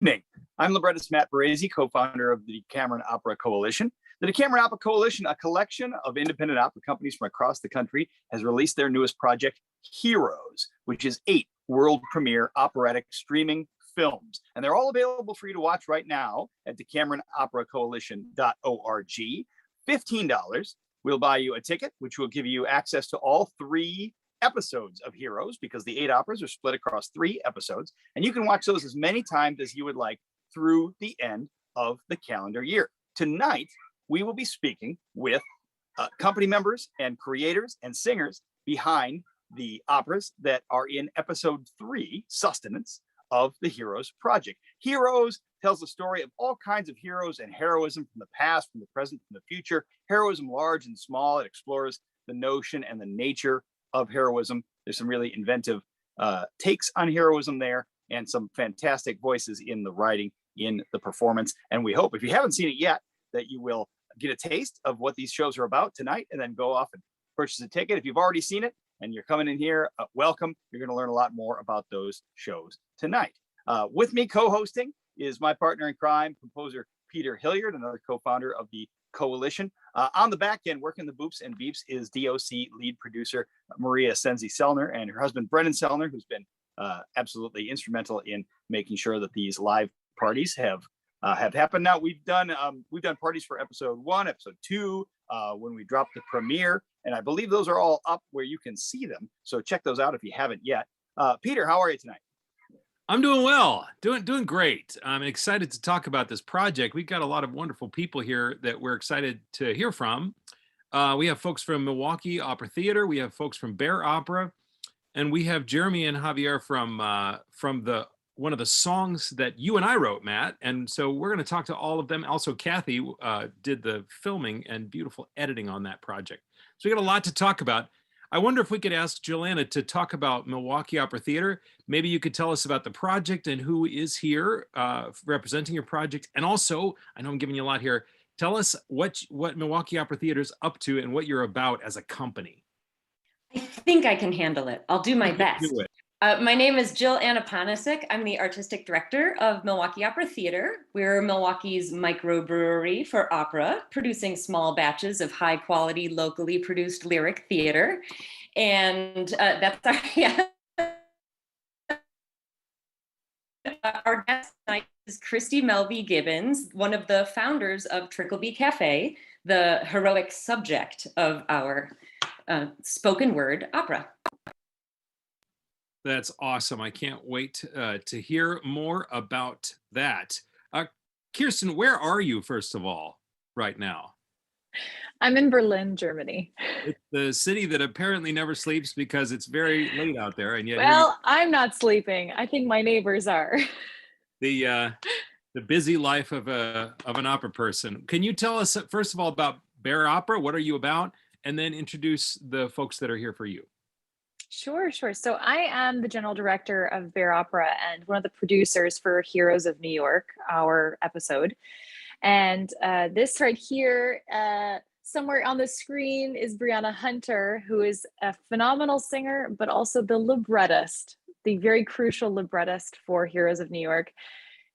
Evening. I'm librettist Matt Barresi, co-founder of the Decameron Opera Coalition. The Decameron Opera Coalition, a collection of independent opera companies from across the country, has released their newest project, Heroes, which is 8 world premiere operatic streaming films. And they're all available for you to watch right now at DecameronOperaCoalition.org. $15 will buy you a ticket, which will give you access to all 3 episodes of Heroes, because the 8 operas are split across 3 episodes, and you can watch those as many times as you would like through the end of the calendar year. Tonight, we will be speaking with company members and creators and singers behind the operas that are in episode 3, Sustenance, of the Heroes project. Heroes tells the story of all kinds of heroes and heroism from the past, from the present, from the future. Heroism large and small. It explores the notion and the nature of heroism. There's some really inventive takes on heroism there, and some fantastic voices in the writing, in the performance. And we hope, if you haven't seen it yet, that you will get a taste of what these shows are about tonight, and then go off and purchase a ticket. If you've already seen it and you're coming in here, welcome. You're going to learn a lot more about those shows tonight. With me co-hosting is my partner in crime, composer Peter Hilliard, another co-founder of the Coalition. On the back end, working the boops and beeps, is DOC lead producer Maria Senzi-Sellner, and her husband Brennan Sellner, who's been absolutely instrumental in making sure that these live parties have happened. Now we've done parties for episode 1, episode 2, when we dropped the premiere, and I believe those are all up where you can see them. So check those out if you haven't yet. Peter, how are you tonight? I'm doing well, doing great. I'm excited to talk about this project. We've got a lot of wonderful people here that we're excited to hear from. We have folks from Milwaukee Opera Theater. We have folks from Bear Opera, and we have Jeremy and Javier from one of the songs that you and I wrote, Matt. And so we're going to talk to all of them. Also, Kathy did the filming and beautiful editing on that project. So we got a lot to talk about. I wonder if we could ask Joanna to talk about Milwaukee Opera Theater. Maybe you could tell us about the project and who is here representing your project. And also, I know I'm giving you a lot here, tell us what Milwaukee Opera Theater is up to and what you're about as a company. I think I can handle it. I'll do my best. Do it. My name is Jill Anapanasic. I'm the artistic director of Milwaukee Opera Theater. We're Milwaukee's microbrewery for opera, producing small batches of high quality, locally produced lyric theater. And that's our, yeah. Our guest tonight is Christy Melby Gibbons, one of the founders of Trickleby Cafe, the heroic subject of our spoken word opera. That's awesome. I can't wait to hear more about that. Kirsten, where are you, first of all, right now? I'm in Berlin, Germany. It's the city that apparently never sleeps because it's very late out there. And yet, well, I'm not sleeping. I think my neighbors are. The busy life of an opera person. Can you tell us, first of all, about Bear Opera? What are you about? And then introduce the folks that are here for you. Sure. So I am the general director of Bear Opera and one of the producers for Heroes of New York, our episode. And this right here, somewhere on the screen, is Brianna Hunter, who is a phenomenal singer, but also the librettist, the very crucial librettist for Heroes of New York.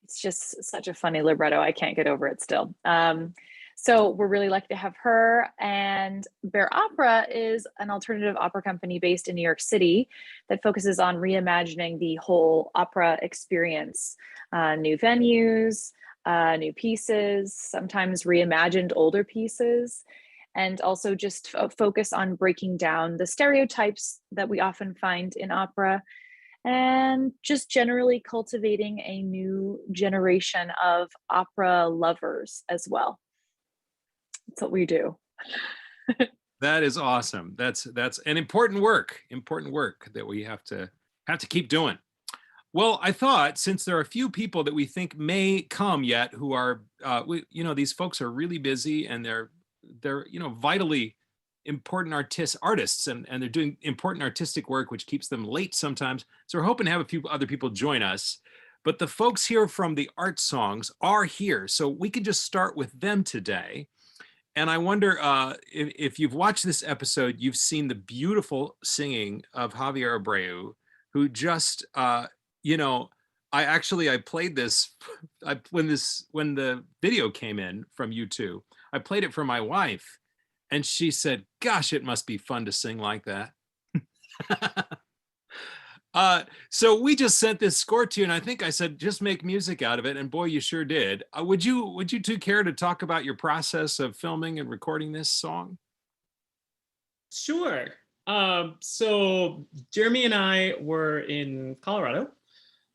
It's just such a funny libretto. I can't get over it still. So we're really lucky to have her. And Bear Opera is an alternative opera company based in New York City that focuses on reimagining the whole opera experience, new venues, new pieces, sometimes reimagined older pieces, and also just focus on breaking down the stereotypes that we often find in opera, and just generally cultivating a new generation of opera lovers as well. That's what we do. That is awesome. That's an important work that we have to keep doing. Well, I thought, since there are a few people that we think may come yet who are, these folks are really busy, and they're vitally important artists, and they're doing important artistic work, which keeps them late sometimes. So we're hoping to have a few other people join us. But the folks here from the Art Songs are here, so we could just start with them today. And I wonder if you've watched this episode, you've seen the beautiful singing of Javier Abreu, who just, I played this when the video came in from U2. I played it for my wife, and she said, "Gosh, it must be fun to sing like that." So we just sent this score to you, and I think I said, just make music out of it. And boy, you sure did. Would you two care to talk about your process of filming and recording this song? Sure. So Jeremy and I were in Colorado,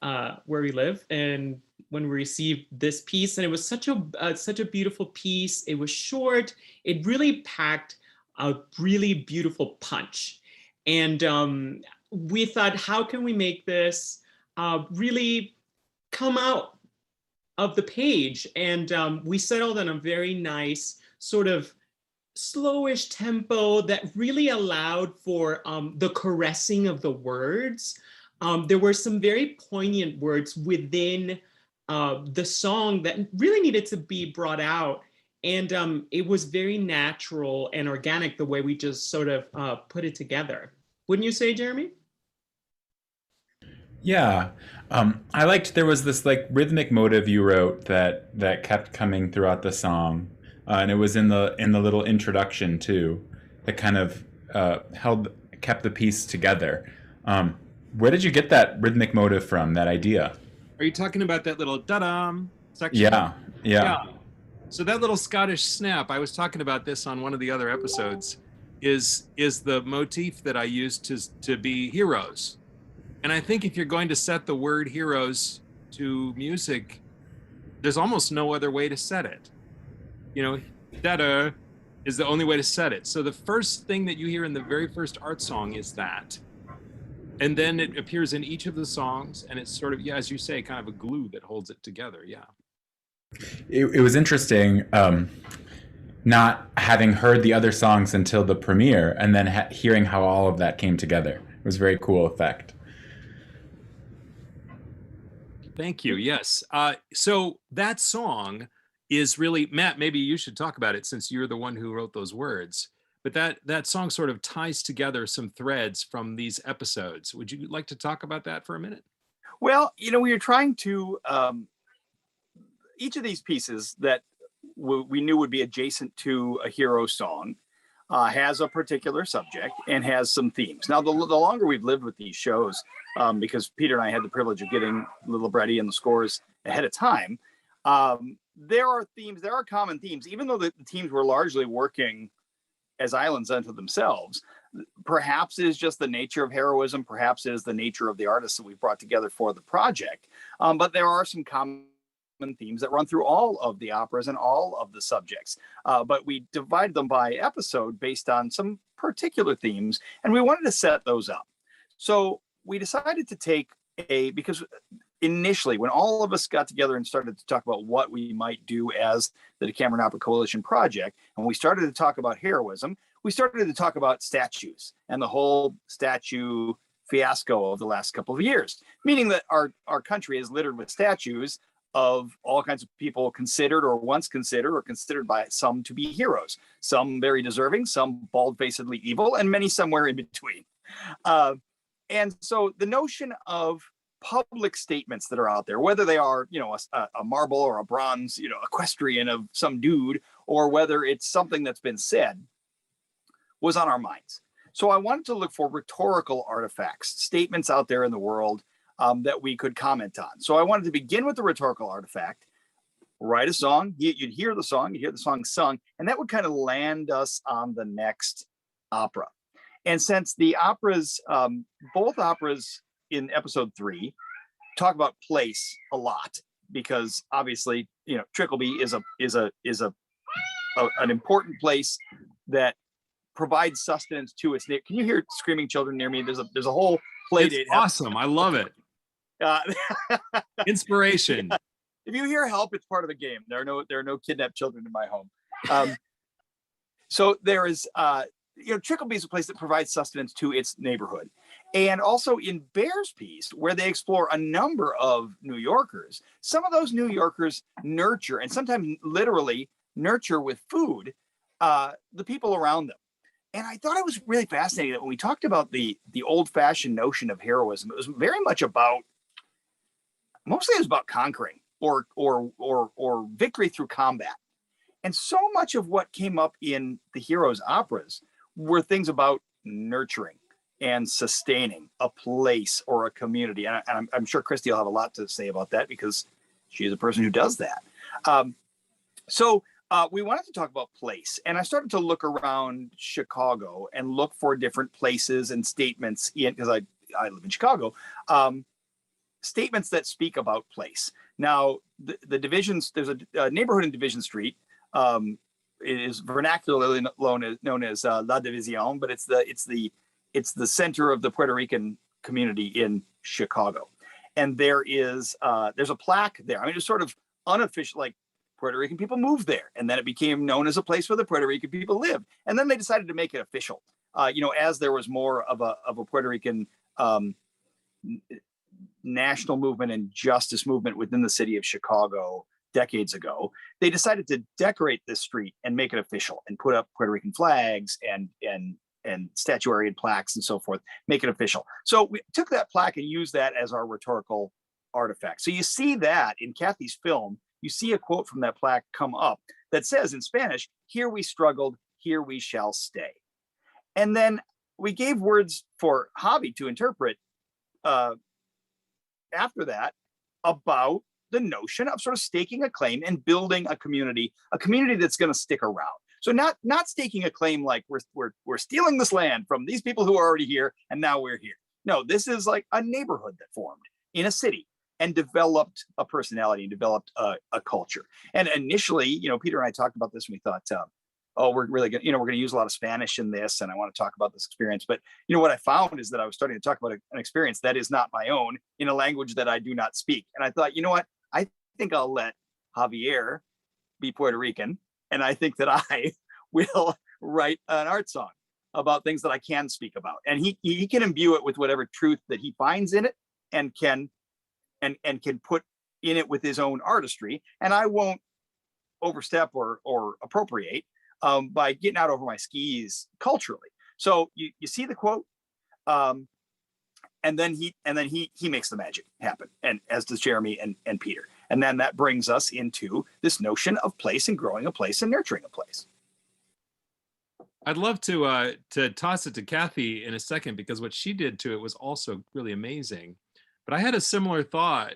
where we live, and when we received this piece, and it was such a beautiful piece. It was short. It really packed a really beautiful punch, and we thought, how can we make this really come out of the page? And we settled on a very nice sort of slowish tempo that really allowed for the caressing of the words. There were some very poignant words within the song that really needed to be brought out. And it was very natural and organic the way we just sort of put it together. Wouldn't you say, Jeremy? Yeah. I liked there was this like rhythmic motive you wrote that kept coming throughout the song. And it was in the little introduction too, that kind of kept the piece together. Where did you get that rhythmic motive from? That idea? Are you talking about that little da-dum section? Yeah. So that little Scottish snap, I was talking about this on one of the other episodes, is the motif that I used to be heroes. And I think if you're going to set the word heroes to music, there's almost no other way to set it. You know, da-da is the only way to set it. So the first thing that you hear in the very first art song is that. And then it appears in each of the songs, and it's sort of, yeah, as you say, kind of a glue that holds it together. Yeah. It was interesting not having heard the other songs until the premiere, and then hearing how all of that came together. It was a very cool effect. Thank you. Yes. So that song is really, Matt, maybe you should talk about it since you're the one who wrote those words. But that song sort of ties together some threads from these episodes. Would you like to talk about that for a minute? Well, we were trying to, each of these pieces that we knew would be adjacent to a hero song has a particular subject and has some themes. Now, the longer we've lived with these shows, because Peter and I had the privilege of getting the libretti and the scores ahead of time, there are themes, there are common themes, even though the teams were largely working as islands unto themselves. Perhaps it is just the nature of heroism, perhaps it is the nature of the artists that we've brought together for the project. But there are some common themes that run through all of the operas and all of the subjects. But we divide them by episode based on some particular themes, and we wanted to set those up. So we decided to take because initially when all of us got together and started to talk about what we might do as the Decameron Opera Coalition project, and we started to talk about heroism, we started to talk about statues and the whole statue fiasco of the last couple of years, meaning that our country is littered with statues of all kinds of people considered or once considered or considered by some to be heroes, some very deserving, some bald-facedly evil, and many somewhere in between. And so the notion of public statements that are out there, whether they are, a marble or a bronze, equestrian of some dude, or whether it's something that's been said, was on our minds. So I wanted to look for rhetorical artifacts, statements out there in the world that we could comment on. So I wanted to begin with the rhetorical artifact, write a song, you'd hear the song sung, and that would kind of land us on the next opera. And since the operas, both operas in episode 3 talk about place a lot, because obviously, Trickleby is an important place that provides sustenance to its neighbor. Can you hear screaming children near me? There's a whole play date. It's awesome. I love it. Inspiration. If you hear help, it's part of the game. There are no kidnapped children in my home. So there is, Trickleby is a place that provides sustenance to its neighborhood. And also in Bear's piece, where they explore a number of New Yorkers, some of those New Yorkers nurture, and sometimes literally nurture with food, the people around them. And I thought it was really fascinating that when we talked about the old-fashioned notion of heroism, it was very much about mostly it was about conquering or victory through combat. And so much of what came up in the Heroes operas were things about nurturing and sustaining a place or a community. And I'm sure Christy will have a lot to say about that because she is a person who does that. So we wanted to talk about place. And I started to look around Chicago and look for different places and statements because I live in Chicago, statements that speak about place. Now, the divisions, there's a neighborhood in Division Street. It is vernacularly known as La Division, but it's the center of the Puerto Rican community in Chicago. And there's a plaque there. I mean, it's sort of unofficial, like Puerto Rican people moved there, and then it became known as a place where the Puerto Rican people lived. And then they decided to make it official. As there was more of a Puerto Rican national movement and justice movement within the city of Chicago decades ago, they decided to decorate this street and make it official and put up Puerto Rican flags and statuary and plaques and so forth, make it official. So we took that plaque and used that as our rhetorical artifact. So you see that in Kathy's film, you see a quote from that plaque come up that says in Spanish, "Here we struggled, here we shall stay." And then we gave words for Javi to interpret after that about the notion of sort of staking a claim and building a community that's going to stick around. So not staking a claim like we're stealing this land from these people who are already here and now we're here. No, this is like a neighborhood that formed in a city and developed a personality and developed a culture. And initially, Peter and I talked about this and we thought, we're really good. We're going to use a lot of Spanish in this, and I want to talk about this experience. But what I found is that I was starting to talk about an experience that is not my own in a language that I do not speak. And I thought, what? I think I'll let Javier be Puerto Rican, and I think that I will write an art song about things that I can speak about, and he can imbue it with whatever truth that he finds in it, and can put in it with his own artistry, and I won't overstep or appropriate by getting out over my skis culturally. So you see the quote, and then he makes the magic happen, and as does Jeremy and Peter. And then that brings us into this notion of place and growing a place and nurturing a place. I'd love to toss it to Kathy in a second, because what she did to it was also really amazing. But I had a similar thought,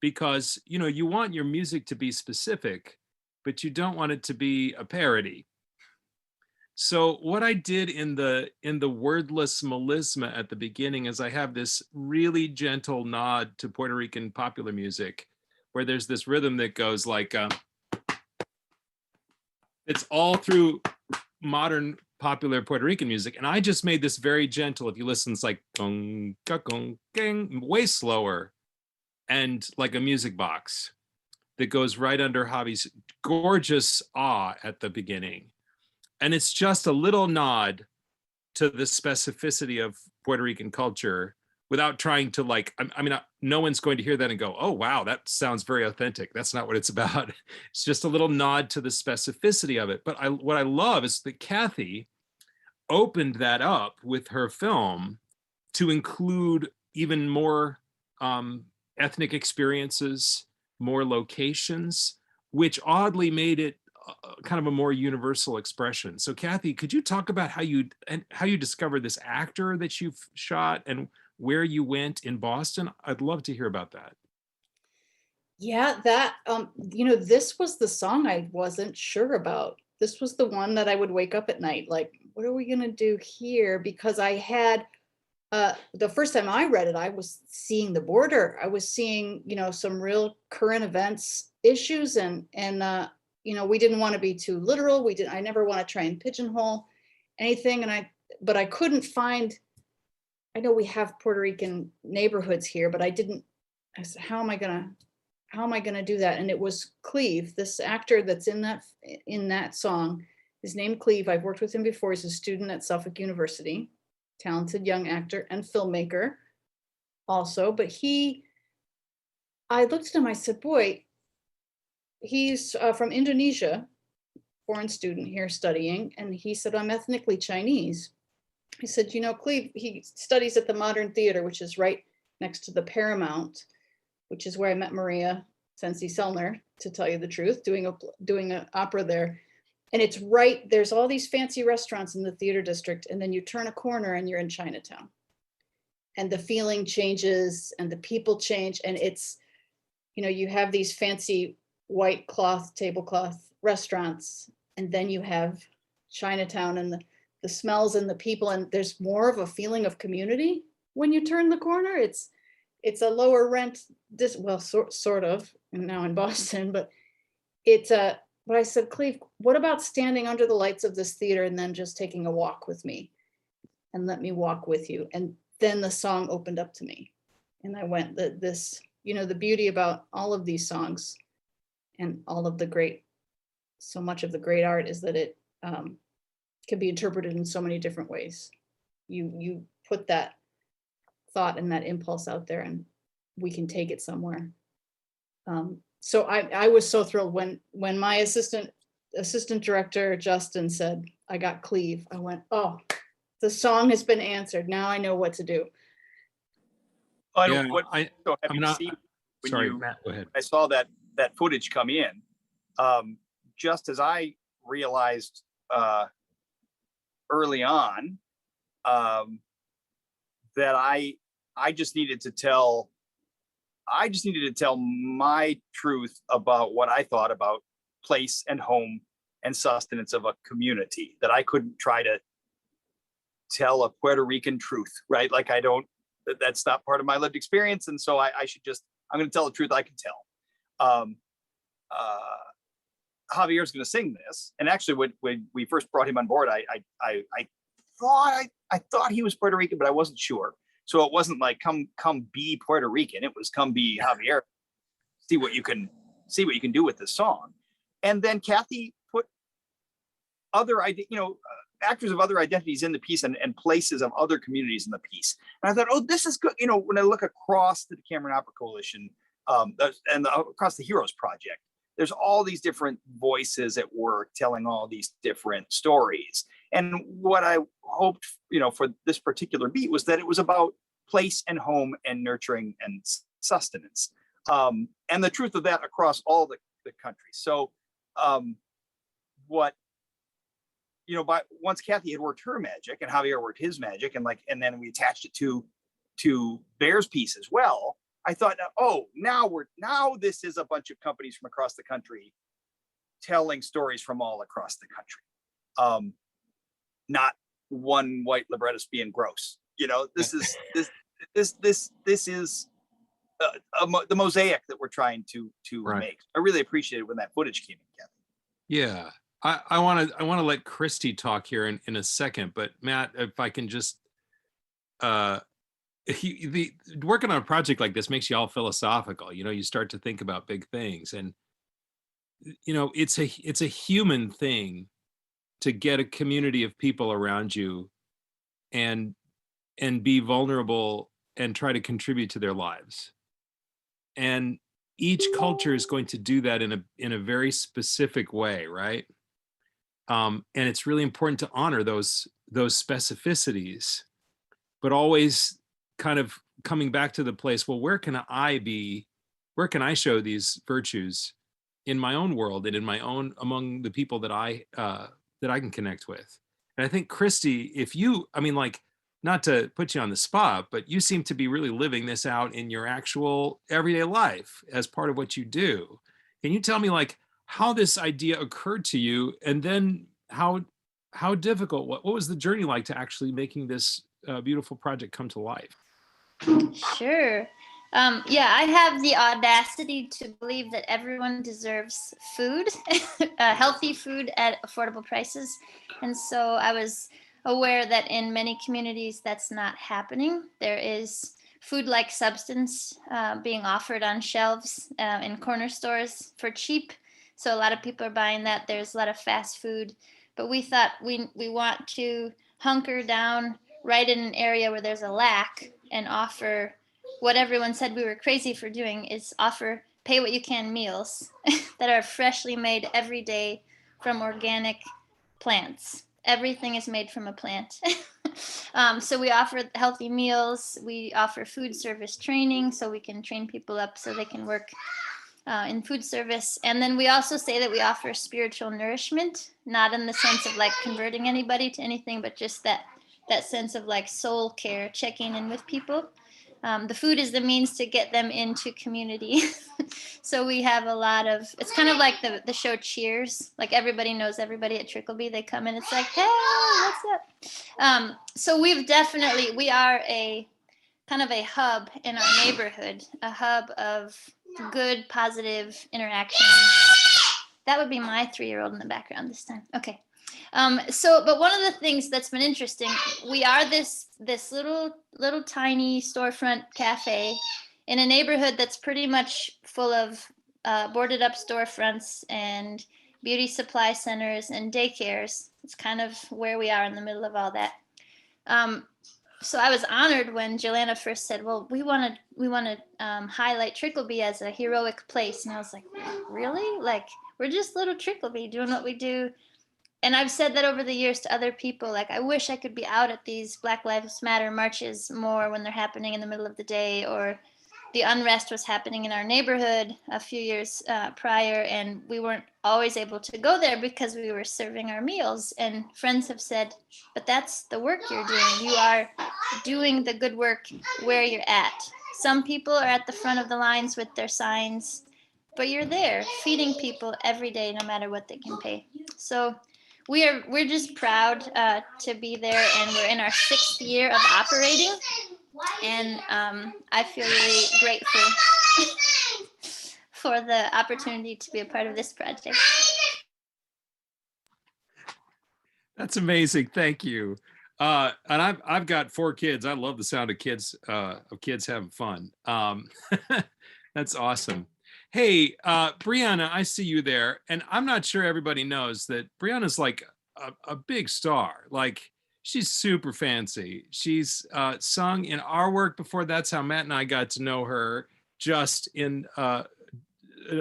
because you want your music to be specific, but you don't want it to be a parody. So what I did in the wordless melisma at the beginning is I have this really gentle nod to Puerto Rican popular music, where there's this rhythm that goes like, it's all through modern popular Puerto Rican music. And I just made this very gentle. If you listen, it's like gong, gong, gang, way slower, and like a music box that goes right under Javi's gorgeous ah at the beginning. And it's just a little nod to the specificity of Puerto Rican culture without trying to no one's going to hear that and go, oh, wow, that sounds very authentic. That's not what it's about. It's just a little nod to the specificity of it. But what I love is that Kathy opened that up with her film to include even more ethnic experiences, more locations, which oddly made it kind of a more universal expression. So Kathy, could you talk about how you discovered this actor that you've shot and where you went in Boston? I'd love to hear about that. Yeah, that, this was the song I wasn't sure about. This was the one that I would wake up at night, like, what are we going to do here? Because I had, the first time I read it, I was seeing the border. I was seeing, some real current events issues, and we didn't want to be too literal. I never want to try and pigeonhole anything. But I couldn't find, I know we have Puerto Rican neighborhoods here, but I said, how am I going to do that? And it was Cleve, this actor that's in that song. His name Cleve. I've worked with him before. He's a student at Suffolk University, talented young actor and filmmaker also. But I looked at him, I said, boy, he's from Indonesia, foreign student here studying. And he said, I'm ethnically Chinese. He said, Cleve, he studies at the Modern Theater, which is right next to the Paramount. which is where I met Maria Sensi Selner, to tell you the truth, doing an opera there. And it's right, there's all these fancy restaurants in the theater district, and then you turn a corner and you're in Chinatown. And the feeling changes and the people change. And it's, you have these fancy white cloth, tablecloth restaurants, and then you have Chinatown and the smells and the people, and there's more of a feeling of community when you turn the corner. It's a lower rent, sort of, now in Boston, but it's but I said, Cleve, what about standing under the lights of this theater and then just taking a walk with me, and let me walk with you? And then the song opened up to me, and I went, the beauty about all of these songs and all of so much of the great art is that it can be interpreted in so many different ways. You put that thought and that impulse out there, and we can take it somewhere. So I was so thrilled when my assistant director, Justin, said, I got Cleve. I went, oh, the song has been answered. Now I know what to do. Matt, go ahead. I saw that footage come in, just as I realized early on that I just needed to tell my truth about what I thought about place and home and sustenance of a community, that I couldn't try to tell a Puerto Rican truth, right? Like that's not part of my lived experience. And so I'm going to tell the truth I can tell. Javier's going to sing this. And actually when we first brought him on board, I thought he was Puerto Rican, but I wasn't sure. So it wasn't like come be Puerto Rican. It was come be Javier. See what you can do with this song. And then Kathy put other actors of other identities in the piece and places of other communities in the piece. And I thought, oh, this is good. When I look across the Cameron Opera Coalition and across the Heroes Project, there's all these different voices at work telling all these different stories. And what I hoped, for this particular beat was that it was about place and home and nurturing and sustenance, and the truth of that across all the country. So once Kathy had worked her magic and Javier worked his magic, and then we attached it to Bear's piece as well, I thought, oh, now this is a bunch of companies from across the country telling stories from all across the country. Not one white librettist being gross. This is the mosaic that we're trying to make. I really appreciated when that footage came in, Kathy. Yeah. I want to let Christy talk here in a second, but Matt, if I can just working on a project like this makes you all philosophical. You start to think about big things, and it's a human thing to get a community of people around you and be vulnerable and try to contribute to their lives. And each culture is going to do that in a very specific way, right? And it's really important to honor those specificities, but always kind of coming back to the place, well, where can I show these virtues in my own world and among the people that I can connect with. And I think, Christy, not to put you on the spot, but you seem to be really living this out in your actual everyday life as part of what you do. Can you tell me how this idea occurred to you, and then how difficult, what was the journey like to actually making this beautiful project come to life? Sure. I have the audacity to believe that everyone deserves food, healthy food at affordable prices. And so I was aware that in many communities that's not happening. There is food-like substance being offered on shelves in corner stores for cheap. So a lot of people are buying that. There's a lot of fast food. But we thought we want to hunker down right in an area where there's a lack and offer what everyone said we were crazy for doing, is offer pay what you can meals that are freshly made every day from organic plants. Everything is made from a plant. So we offer healthy meals. We offer food service training so we can train people up so they can work in food service. And then we also say that we offer spiritual nourishment, not in the sense of like converting anybody to anything, but just that sense of like soul care, checking in with people. The food is the means to get them into community. So we have a lot of, it's kind of like the show Cheers. Like everybody knows everybody at Trickleby. They come in, it's like, hey, what's up? So we are a kind of a hub in our neighborhood, a hub of good, positive interaction. That would be my 3-year-old in the background this time. Okay. But one of the things that's been interesting, we are this little tiny storefront cafe in a neighborhood that's pretty much full of boarded up storefronts and beauty supply centers and daycares. It's kind of where we are in the middle of all that. So I was honored when Jelena first said, well, we want to highlight Trickleby as a heroic place. And I was like, really? Like, we're just little Trickleby doing what we do. And I've said that over the years to other people, like, I wish I could be out at these Black Lives Matter marches more when they're happening in the middle of the day, or the unrest was happening in our neighborhood a few years prior, and we weren't always able to go there because we were serving our meals. And friends have said, but that's the work you're doing. You are doing the good work where you're at. Some people are at the front of the lines with their signs, but you're there feeding people every day, no matter what they can pay. So we're just proud to be there, and we're in our 6th year of operating, and I feel really grateful for the opportunity to be a part of this project. That's amazing. Thank you. And I've got 4 kids. I love the sound of kids having fun. That's awesome. Hey, Brianna, I see you there, and I'm not sure everybody knows that Brianna's like a big star. Like, she's super fancy. She's sung in our work before. That's how Matt and I got to know her, just in an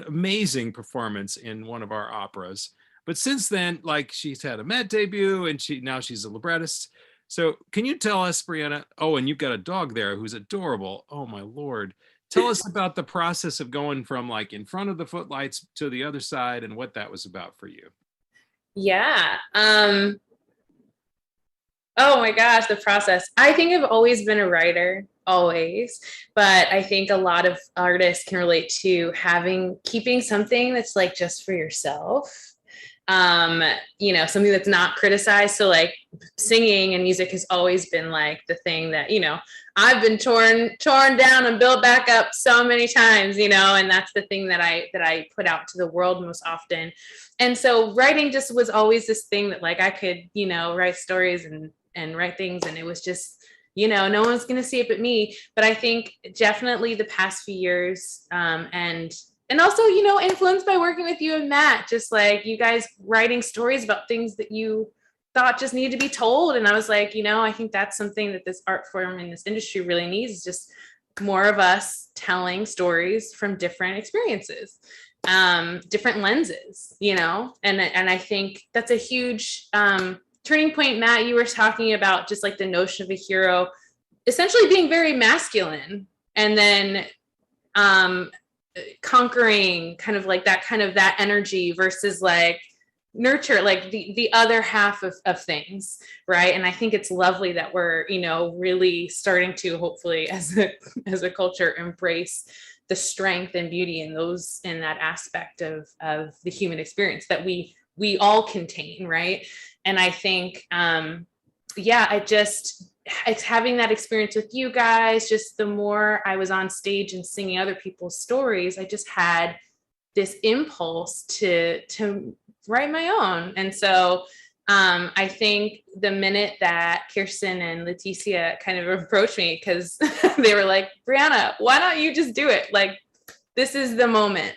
amazing performance in one of our operas. But since then, like, she's had a Met debut, and now she's a librettist. So can you tell us, Brianna? Oh, and you've got a dog there who's adorable. Oh my Lord. Tell us about the process of going from like in front of the footlights to the other side, and what that was about for you. Yeah. Oh my gosh, the process. I think I've always been a writer, always, but I think a lot of artists can relate to keeping something that's like just for yourself. Something that's not criticized. So like singing and music has always been like the thing that, I've been torn down and built back up so many times, and that's the thing that I put out to the world most often. And so writing just was always this thing that like I could, write stories and write things, and it was just, no one's going to see it but me. But I think definitely the past few years, and also, influenced by working with you and Matt, just like you guys writing stories about things that you thought just needed to be told. And I was like, I think that's something that this art form in this industry really needs, is just more of us telling stories from different experiences, different lenses, and I think that's a huge turning point. Matt, you were talking about just like the notion of a hero essentially being very masculine, and then conquering kind of that energy versus like nurture, like the other half of things, right? And I think it's lovely that we're really starting to, hopefully as a culture, embrace the strength and beauty in that aspect of the human experience that we all contain, right? And I think it's having that experience with you guys, just the more I was on stage and singing other people's stories, I just had this impulse to write my own. And so I think the minute that Kirsten and Leticia kind of approached me, because they were like, Brianna, why don't you just do it? Like, this is the moment.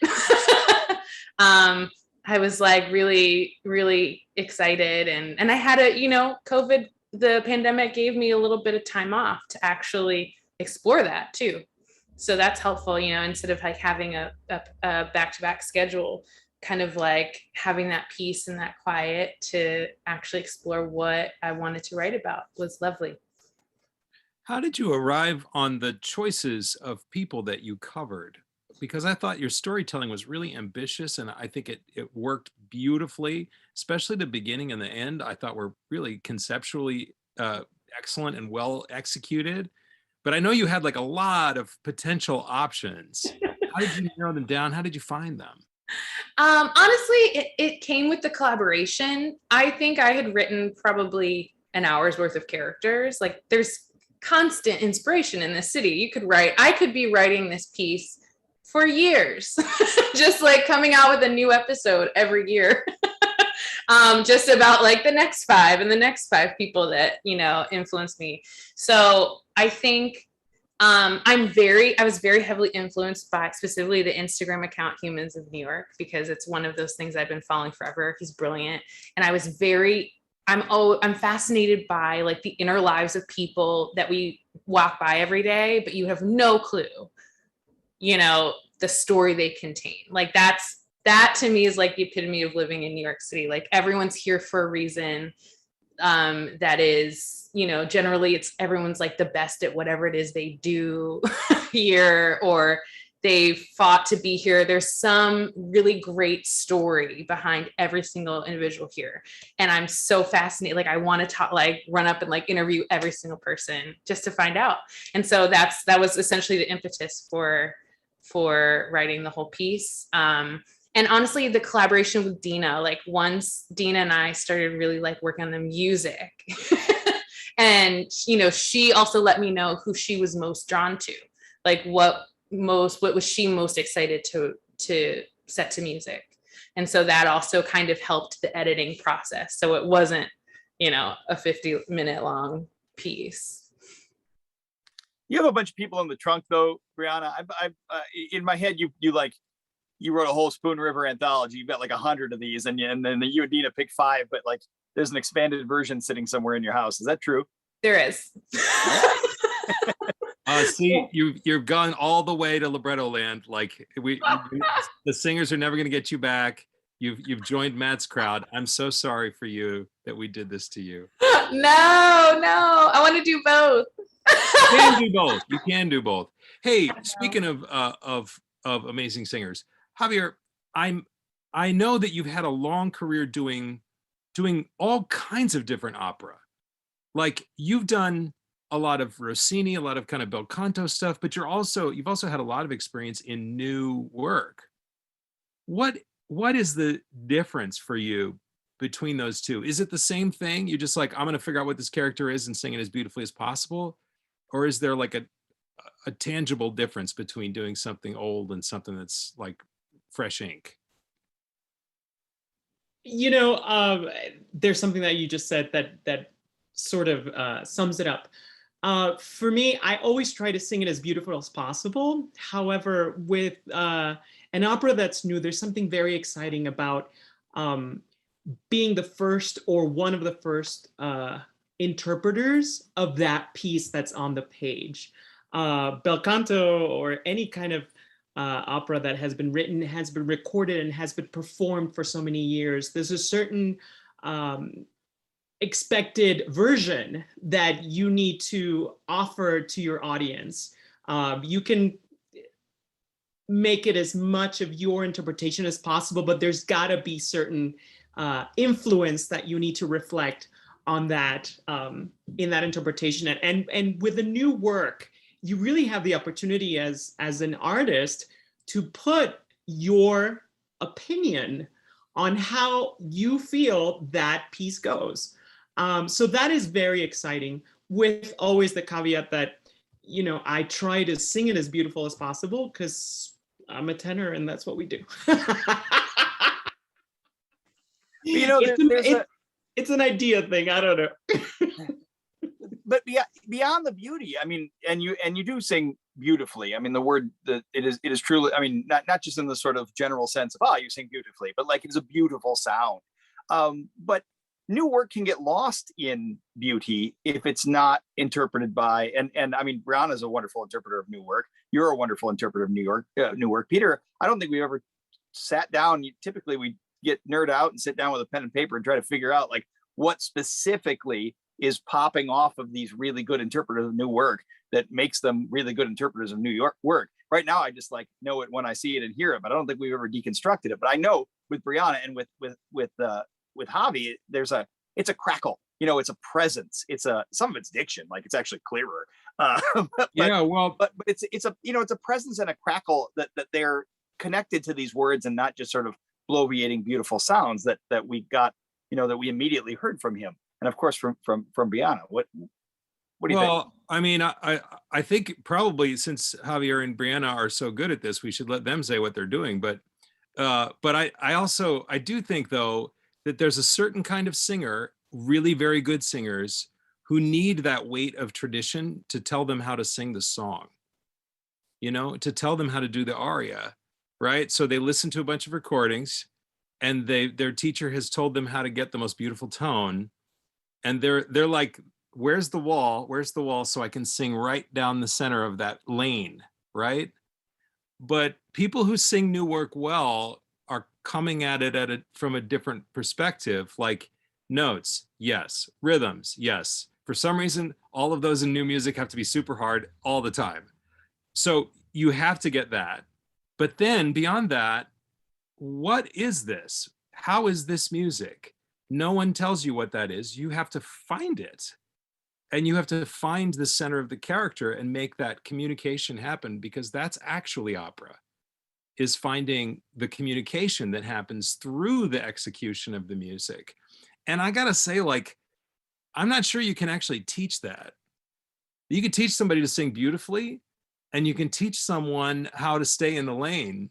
I was like really, really excited. And I had COVID, the pandemic gave me a little bit of time off to actually explore that too. So that's helpful, instead of like having a back-to-back schedule, kind of like having that peace and that quiet to actually explore what I wanted to write about was lovely. How did you arrive on the choices of people that you covered? Because I thought your storytelling was really ambitious and I think it worked beautifully, especially the beginning and the end. I thought were really conceptually excellent and well executed. But I know you had like a lot of potential options. How did you narrow them down? How did you find them? Honestly, it came with the collaboration. I think I had written probably an hour's worth of characters. Like there's constant inspiration in this city. I could be writing this piece for years, just like coming out with a new episode every year. Just about like the next 5 and the next 5 people that, influenced me. So I think I was very heavily influenced by specifically the Instagram account Humans of New York, because it's one of those things I've been following forever. He's brilliant. And I'm fascinated by like the inner lives of people that we walk by every day, but you have no clue, the story they contain. Like that to me is like the epitome of living in New York City. Like everyone's here for a reason. That is, generally everyone's like the best at whatever it is they do here, or they fought to be here. There's some really great story behind every single individual here. And I'm so fascinated. Like I want to run up and like interview every single person just to find out. And so that was essentially the impetus for writing the whole piece. And honestly, the collaboration with Dina, like once Dina and I started really like working on the music and, she also let me know who she was most drawn to, like what was she most excited to set to music. And so that also kind of helped the editing process. So it wasn't, a 50-minute long piece. You have a bunch of people in the trunk though, Brianna. I in my head, you wrote a whole Spoon River anthology. You've got like 100 of these, and then you and Dina pick 5, but like there's an expanded version sitting somewhere in your house. Is that true? There is. See, you've gone all the way to libretto land. Like the singers are never going to get you back. You've joined Matt's crowd. I'm so sorry for you that we did this to you. No, I want to do both. You can do both. You can do both. Hey, speaking of amazing singers, Javier, I know that you've had a long career doing all kinds of different opera. Like you've done a lot of Rossini, a lot of kind of bel canto stuff, but you've also had a lot of experience in new work. What is the difference for you between those two? Is it the same thing? You're just like, I'm going to figure out what this character is and sing it as beautifully as possible? Or is there like a tangible difference between doing something old and something that's like fresh ink? There's something that you just said that sort of sums it up. For me, I always try to sing it as beautiful as possible. However, with an opera that's new, there's something very exciting about being the first or one of the first interpreters of that piece that's on the page. Bel canto or any kind of opera that has been written, has been recorded, and has been performed for so many years. There's a certain expected version that you need to offer to your audience. You can make it as much of your interpretation as possible, but there's got to be certain influence that you need to reflect on that in that interpretation. And with the new work, you really have the opportunity as an artist to put your opinion on how you feel that piece goes. So that is very exciting, with always the caveat that, I try to sing it as beautiful as possible because I'm a tenor and that's what we do. It's an idea thing. I don't know. But beyond the beauty, I mean, and you do sing beautifully. I mean, it is truly, I mean, not just in the sort of general sense of, you sing beautifully, but like it's a beautiful sound. But new work can get lost in beauty if it's not interpreted by, and I mean, Brianna is a wonderful interpreter of new work. You're a wonderful interpreter of new work. Peter, I don't think we've ever sat down, typically we get nerd out and sit down with a pen and paper and try to figure out like what specifically is popping off of these really good interpreters of new work that makes them really good interpreters of New York work. Right now, I just like know it when I see it and hear it, but I don't think we've ever deconstructed it. But I know with Brianna and with Javi, it's a crackle. You know, it's a presence. Some of it's diction, like it's actually clearer. But it's a presence and a crackle that they're connected to these words and not just sort of bloviating beautiful sounds that we got, that we immediately heard from him. And of course from Brianna. What do you think? Well, I mean, I think probably since Javier and Brianna are so good at this, we should let them say what they're doing. But I do think though that there's a certain kind of singer, really very good singers, who need that weight of tradition to tell them how to sing the song, to tell them how to do the aria, right? So they listen to a bunch of recordings and their teacher has told them how to get the most beautiful tone. And they're like, where's the wall so I can sing right down the center of that lane, right? But people who sing new work well are coming at it from a different perspective, like notes, yes. Rhythms, yes. For some reason, all of those in new music have to be super hard all the time. So you have to get that. But then beyond that, what is this? How is this music? No one tells you what that is. You have to find it. And you have to find the center of the character and make that communication happen, because that's actually opera, is finding the communication that happens through the execution of the music. And I gotta say, like, I'm not sure you can actually teach that. You can teach somebody to sing beautifully, and you can teach someone how to stay in the lane,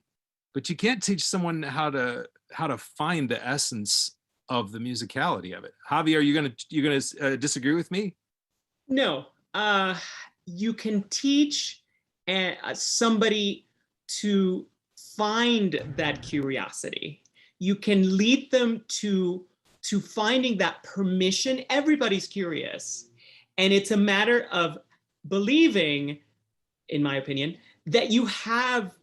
but you can't teach someone how to find the essence of the musicality of it. Javi, are you gonna disagree with me? No, you can teach somebody to find that curiosity. You can lead them to finding that permission. Everybody's curious, and it's a matter of believing, in my opinion, that you have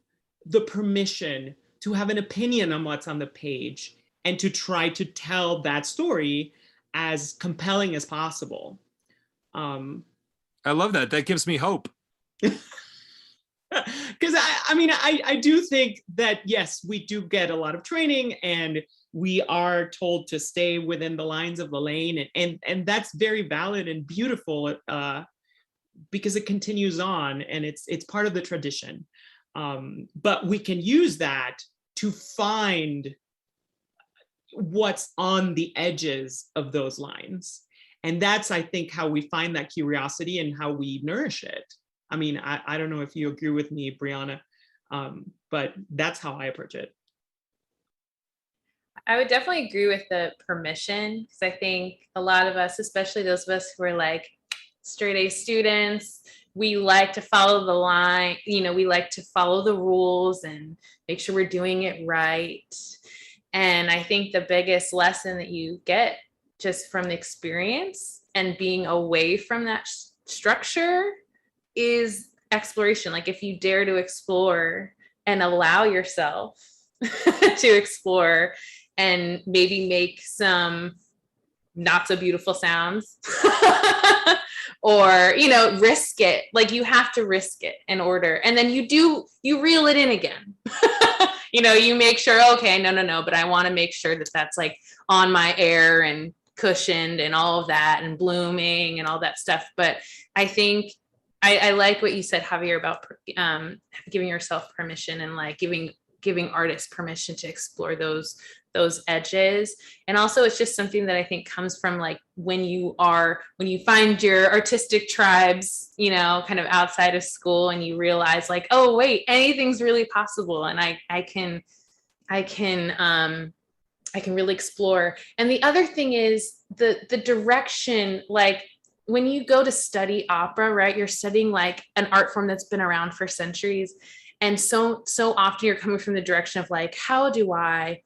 the permission to have an opinion on what's on the page and to try to tell that story as compelling as possible. I love that. That gives me hope. Because I do think that, yes, we do get a lot of training and we are told to stay within the lines of the lane, and that's very valid and beautiful, because it continues on and it's part of the tradition. But we can use that to find what's on the edges of those lines. And that's, I think, how we find that curiosity and how we nourish it. I mean, I don't know if you agree with me, Brianna, but that's how I approach it. I would definitely agree with the permission, because I think a lot of us, especially those of us who are like straight A students, we like to follow the line, we like to follow the rules and make sure we're doing it right. And I think the biggest lesson that you get just from the experience and being away from that structure is exploration. Like if you dare to explore and allow yourself to explore and maybe make some not so beautiful sounds or, risk it. Like you have to risk it in order. And then you reel it in again. You make sure, okay, no, but I want to make sure that that's like on my air and cushioned and all of that and blooming and all that stuff. But I think I like what you said, Javier, about giving yourself permission and like giving artists permission to explore those edges. And also it's just something that I think comes from like when you find your artistic tribes, kind of outside of school, and you realize like, oh wait, anything's really possible, and I can really explore. And the other thing is the direction, like when you go to study opera, right, you're studying like an art form that's been around for centuries. And so often you're coming from the direction of like, how do I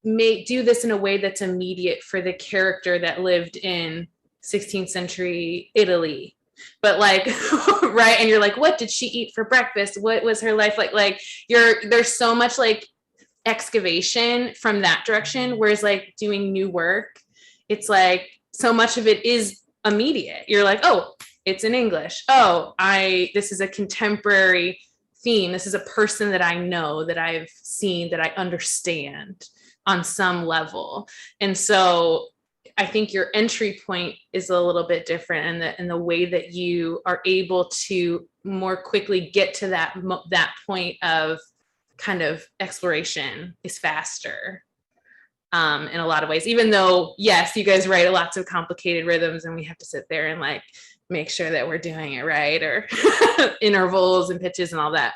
do this in a way that's immediate for the character that lived in 16th century Italy? But like, right. And you're like, what did she eat for breakfast? What was her life like? Like there's so much like excavation from that direction. Whereas like doing new work, it's like so much of it is immediate. You're like, oh, it's in English. Oh, this is a contemporary theme. This is a person that I know, that I've seen, that I understand on some level. And so I think your entry point is a little bit different, and the way that you are able to more quickly get to that point of kind of exploration is faster in a lot of ways. Even though, yes, you guys write lots of complicated rhythms, and we have to sit there and like make sure that we're doing it right, or intervals and pitches and all that.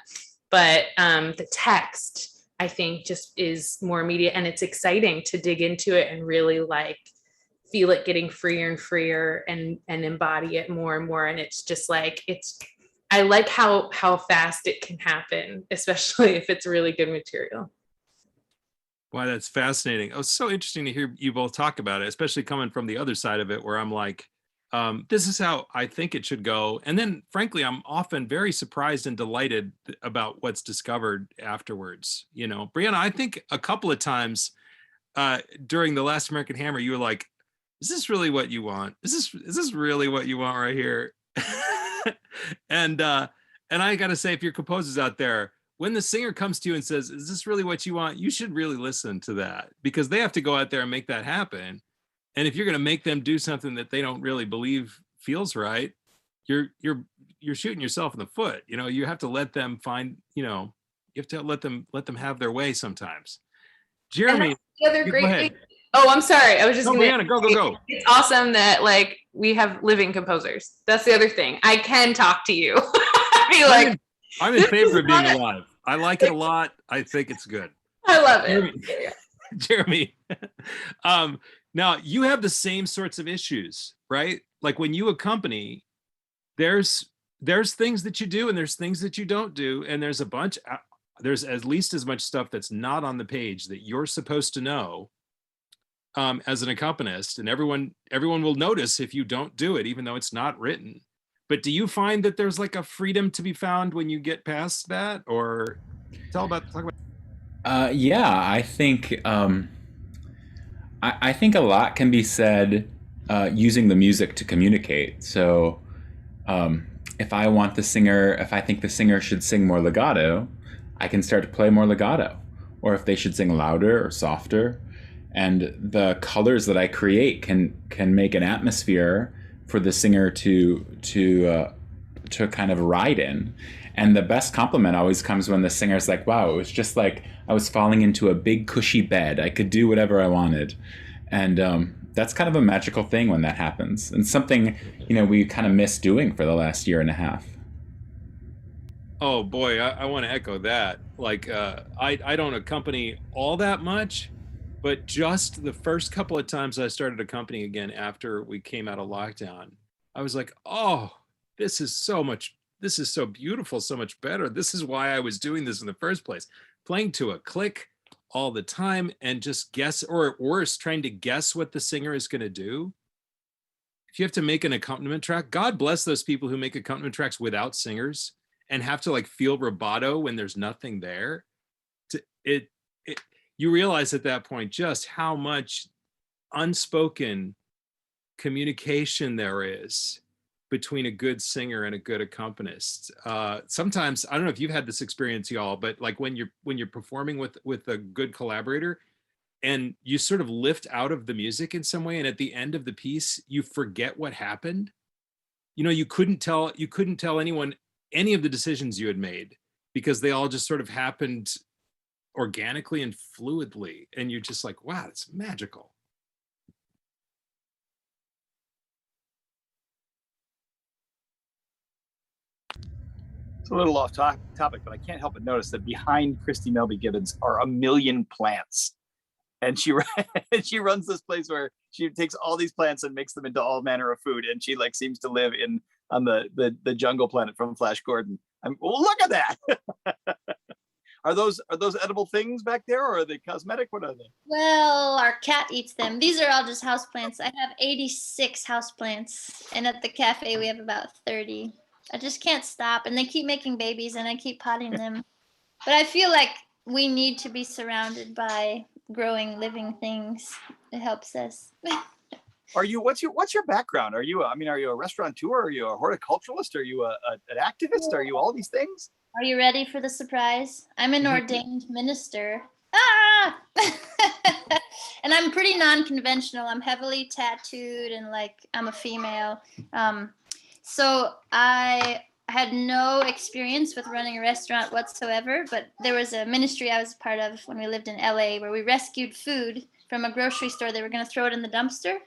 But the text, I think, just is more immediate, and it's exciting to dig into it and really like feel it getting freer and freer and embody it more and more. And it's just like, I like how fast it can happen, especially if it's really good material. Wow, that's fascinating. Oh, it's so interesting to hear you both talk about it, especially coming from the other side of it, where I'm like, this is how I think it should go. And then frankly, I'm often very surprised and delighted about what's discovered afterwards. You know, Brianna, I think a couple of times during The Last American Hammer, you were like, is this really what you want? Is this really what you want right here? And I gotta say, if your composers out there, when the singer comes to you and says, is this really what you want? You should really listen to that, because they have to go out there and make that happen. And if you're gonna make them do something that they don't really believe feels right, you're shooting yourself in the foot. You know, you have to let them find, you have to let them have their way sometimes. Jeremy, the other great thing. Oh, I'm sorry. I was just Brianna, go. It's awesome that like we have living composers. That's the other thing. I can talk to you. I'm in favor of being alive. I like it a lot. I think it's good. I love it. Jeremy, now you have the same sorts of issues, right? Like when you accompany, there's things that you do and there's things that you don't do, and there's at least as much stuff that's not on the page that you're supposed to know as an accompanist, and everyone will notice if you don't do it, even though it's not written. But do you find that there's like a freedom to be found when you get past that, or talk about? Yeah, I think I think a lot can be said using the music to communicate. So if I think the singer should sing more legato, I can start to play more legato. Or if they should sing louder or softer. And the colors that I create can make an atmosphere for the singer to kind of ride in. And the best compliment always comes when the singer's like, wow, it was just like I was falling into a big cushy bed. I could do whatever I wanted. And that's kind of a magical thing when that happens, and something, we kind of miss doing for the last year and a half. Oh boy, I want to echo that. Like I don't accompany all that much, but just the first couple of times I started accompanying again after we came out of lockdown, I was like, oh, this is so beautiful, so much better. This is why I was doing this in the first place. Playing to a click all the time and just guess, or at worst, trying to guess what the singer is going to do. If you have to make an accompaniment track, God bless those people who make accompaniment tracks without singers and have to like feel rubato when there's nothing there. You realize at that point just how much unspoken communication there is between a good singer and a good accompanist. Sometimes, I don't know if you've had this experience, y'all, but like when you're performing with a good collaborator and you sort of lift out of the music in some way, and at the end of the piece, you forget what happened. You couldn't tell anyone any of the decisions you had made because they all just sort of happened organically and fluidly, and you're just like, wow, it's magical. It's a little off topic, but I can't help but notice that behind Christy Melby Gibbons are a million plants, and she runs this place where she takes all these plants and makes them into all manner of food, and she like seems to live on the jungle planet from Flash Gordon. Look at that. Are those edible things back there, or are they cosmetic? What are they? Well, our cat eats them. These are all just houseplants. I have 86 houseplants, and at the cafe we have about 30. I just can't stop, and they keep making babies, and I keep potting them. But I feel like we need to be surrounded by growing living things. It helps us. What's your background? Are you a restaurateur? Are you a horticulturalist? Are you an activist? Are you all these things? Are you ready for the surprise? I'm an ordained minister. Ah! And I'm pretty non-conventional. I'm heavily tattooed and like I'm a female. So I had no experience with running a restaurant whatsoever, but there was a ministry I was a part of when we lived in LA where we rescued food from a grocery store. They were going to throw it in the dumpster.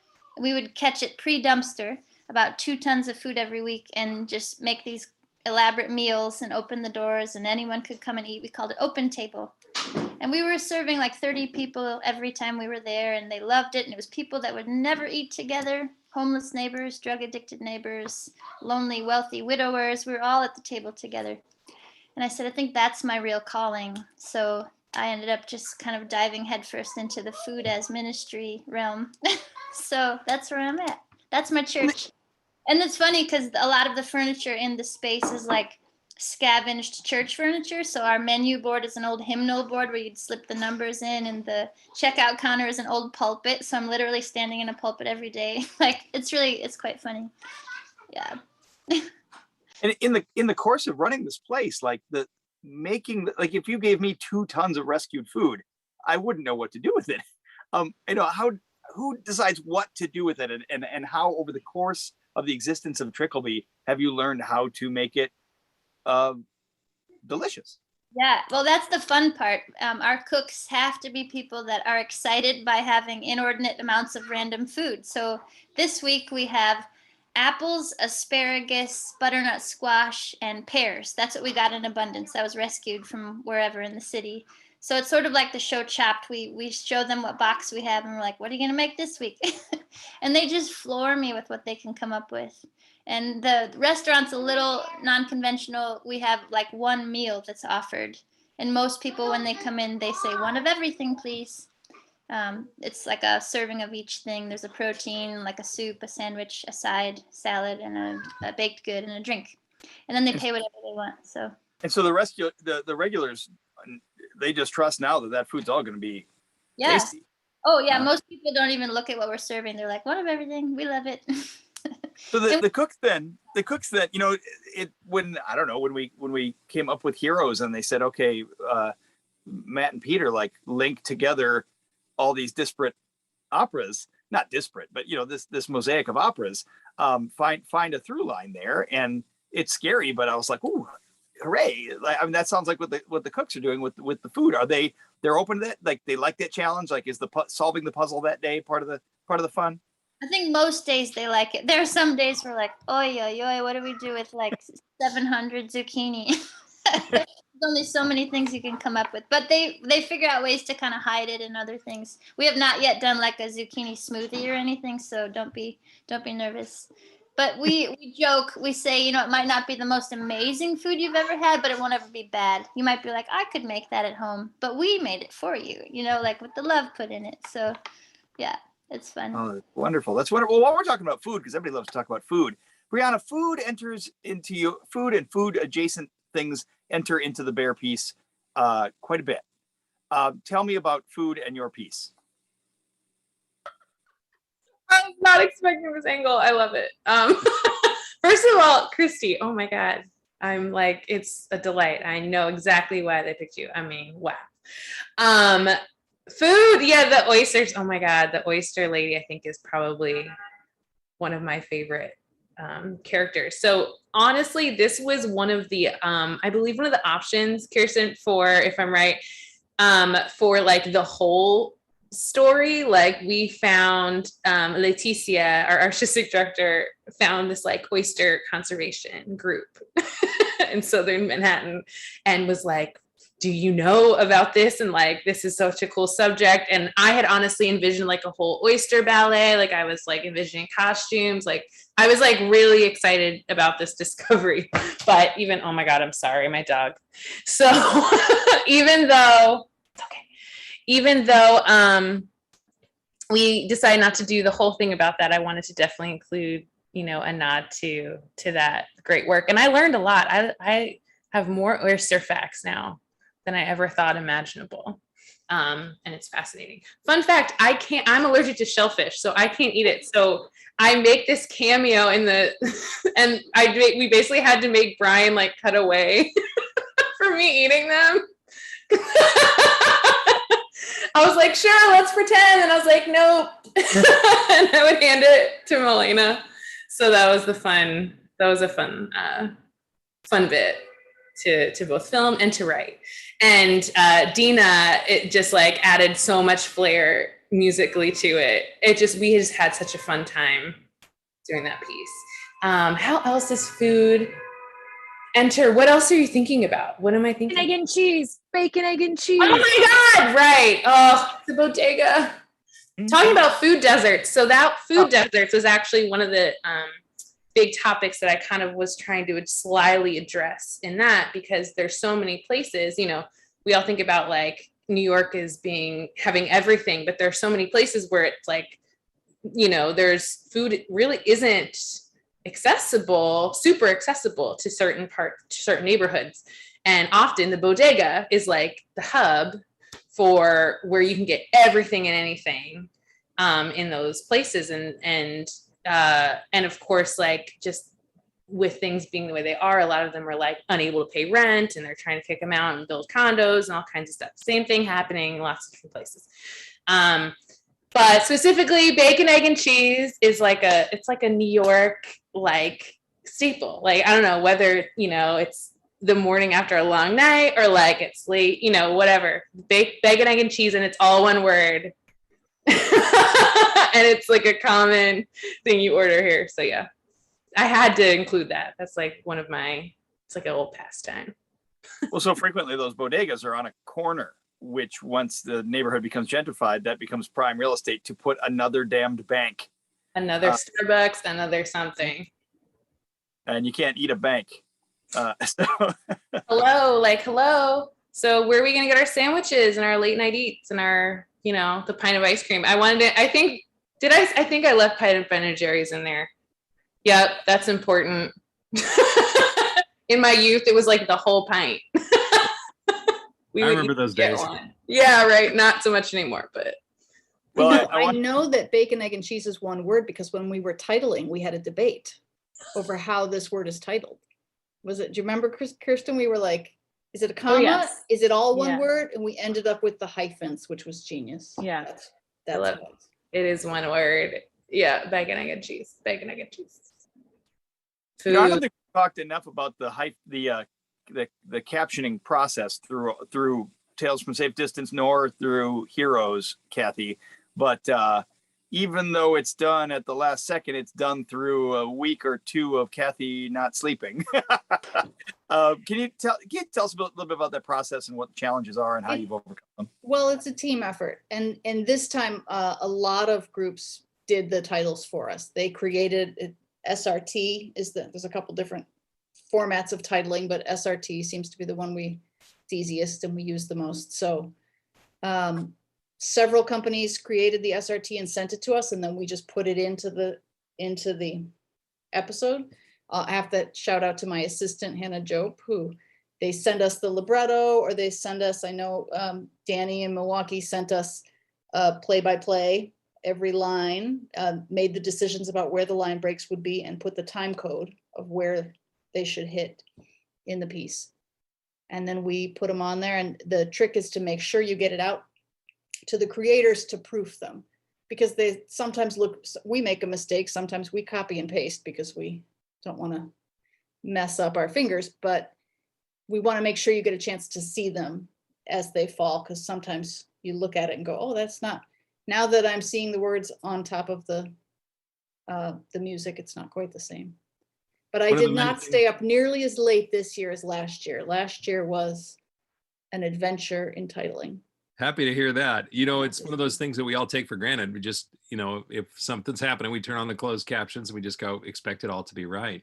We would catch it pre-dumpster, about 2 tons of food every week, and just make these elaborate meals and open the doors and anyone could come and eat. We called it open table. And we were serving like 30 people every time we were there, and they loved it. And it was people that would never eat together, homeless neighbors, drug addicted neighbors, lonely, wealthy widowers. We were all at the table together. And I said, I think that's my real calling. So I ended up just kind of diving headfirst into the food as ministry realm. So that's where I'm at. That's my church. And it's funny because a lot of the furniture in the space is like scavenged church furniture. So our menu board is an old hymnal board where you'd slip the numbers in, and the checkout counter is an old pulpit. So I'm literally standing in a pulpit every day. Like it's quite funny. Yeah. And in the course of running this place, like if you gave me 2 tons of rescued food, I wouldn't know what to do with it. Who decides what to do with it, and how over the course of the existence of Trickleby have you learned how to make it delicious? Yeah, well, that's the fun part. Our cooks have to be people that are excited by having inordinate amounts of random food. So this week we have apples, asparagus, butternut squash, and pears. That's what we got in abundance. That was rescued from wherever in the city. So it's sort of like the show Chopped. We show them what box we have, and we're like, what are you going to make this week? And they just floor me with what they can come up with. And the restaurant's a little non-conventional. We have like one meal that's offered. And most people, when they come in, they say, one of everything, please. It's like a serving of each thing. There's a protein, like a soup, a sandwich, a side, salad, and a baked good and a drink. And then they pay whatever they want. So. And so the regulars, they just trust now that food's all going to be tasty. Oh yeah, most people don't even look at what we're serving. They're like, one of everything. We love it. So the cooks then, when we came up with Heroes and they said, okay, Matt and Peter like link together all these disparate operas, not disparate, but this mosaic of operas, find a through line there. And it's scary, but I was like, ooh, hooray. That sounds like what the cooks are doing with the food. They're open to that? Like they like that challenge? Like is solving the puzzle that day part of the fun? I think most days they like it. There are some days where like, oy, what do we do with like 700 zucchini? There's only so many things you can come up with, but they figure out ways to kind of hide it in other things. We have not yet done like a zucchini smoothie or anything, so don't be nervous. But we joke, we say, it might not be the most amazing food you've ever had, but it won't ever be bad. You might be like, I could make that at home, but we made it for you, like with the love put in it. So yeah, it's fun. Oh, that's wonderful. That's wonderful. Well, while we're talking about food, because everybody loves to talk about food, Brianna, food and food adjacent things enter into the Bear piece quite a bit. Tell me about food and your piece. I was not expecting this angle. I love it. First of all, Christy, oh my God. I'm like, it's a delight. I know exactly why they picked you. I mean, wow. Food, yeah, the oysters. Oh my God, the oyster lady, I think, is probably one of my favorite characters. So honestly, this was one of the, I believe one of the options, Kirsten, for, if I'm right, for like the whole story. Like we found Leticia, our artistic director, found this like oyster conservation group in Southern Manhattan and was like, do you know about this? And like, this is such a cool subject. And I had honestly envisioned like a whole oyster ballet. Like I was like envisioning costumes. Like I was like really excited about this discovery, but oh my God, I'm sorry, my dog. So even though we decided not to do the whole thing about that, I wanted to definitely include, a nod to that great work. And I learned a lot. I have more oyster facts now than I ever thought imaginable. And it's fascinating. Fun fact, I'm allergic to shellfish, so I can't eat it. So I make this cameo in the, and we basically had to make Brian like cut away for me eating them. I was like, sure, let's pretend. And I was like, nope. And I would hand it to Melena. So that was a fun bit to both film and to write. And Dina, it just like added so much flair musically to it. We just had such a fun time doing that piece. How else is food enter? What else are you thinking about? What am I thinking? Bacon, egg, and cheese. Bacon, egg, and cheese. Oh my God, right. Oh, the bodega. Talking about food deserts. So that food deserts was actually one of the big topics that I kind of was trying to slyly address in that, because there's so many places, we all think about like New York as having everything, but there's so many places where it's like, there's food really isn't super accessible to certain neighborhoods. And often the bodega is like the hub for where you can get everything and anything in those places. And of course, like just with things being the way they are, a lot of them are like unable to pay rent and they're trying to kick them out and build condos and all kinds of stuff. Same thing happening in lots of different places. But specifically bacon, egg, and cheese is it's like a New York like staple. Like, I don't know whether, it's the morning after a long night or like it's late, whatever. Bacon, egg, and cheese, and it's all one word. And it's like a common thing you order here. So yeah, I had to include that. That's like it's like an old pastime. Well, so frequently those bodegas are on a corner, which once the neighborhood becomes gentrified, that becomes prime real estate to put another damned bank. Another Starbucks, another something. And you can't eat a bank. Hello. So where are we going to get our sandwiches and our late night eats and our, the pint of ice cream? I think I left pint of Ben & Jerry's in there. Yep, that's important. In my youth, it was like the whole pint. I remember those days. Yeah, right. Not so much anymore, but. Well, I know that bacon, egg, and cheese is one word because when we were titling, we had a debate over how this word is titled. Do you remember, Kirsten? We were like, is it a comma? Yes. Is it all one word? And we ended up with the hyphens, which was genius. Yeah. That's it is one word. Yeah, bacon, egg, and cheese. Bacon, egg, and cheese. I don't think we talked enough about the captioning process through Tales from Safe Distance nor through Heroes, Kathy. But even though it's done at the last second, it's done through a week or two of Kathy not sleeping. Can you tell us a little bit about that process and what the challenges are and how you've overcome them? Well, it's a team effort. And this time, a lot of groups did the titles for us. They created SRT. There's a couple different formats of titling, but SRT seems to be the one it's easiest and we use the most. So several companies created the SRT and sent it to us, and then we just put it into the episode. I have to shout out to my assistant, Hannah Jope, who they send us the libretto, or they send us, I know Danny in Milwaukee sent us play-by-play, every line, made the decisions about where the line breaks would be and put the time code of where they should hit in the piece. And then we put them on there, and the trick is to make sure you get it out to the creators to proof them, because they sometimes we make a mistake. Sometimes we copy and paste because we don't want to mess up our fingers, but we want to make sure you get a chance to see them as they fall. Because sometimes you look at it and go, oh, that's not, now that I'm seeing the words on top of the music, it's not quite the same. But I did not stay up nearly as late this year as last year. Last year was an adventure in titling. Happy to hear that. It's one of those things that we all take for granted. We just, if something's happening, we turn on the closed captions and we just go expect it all to be right.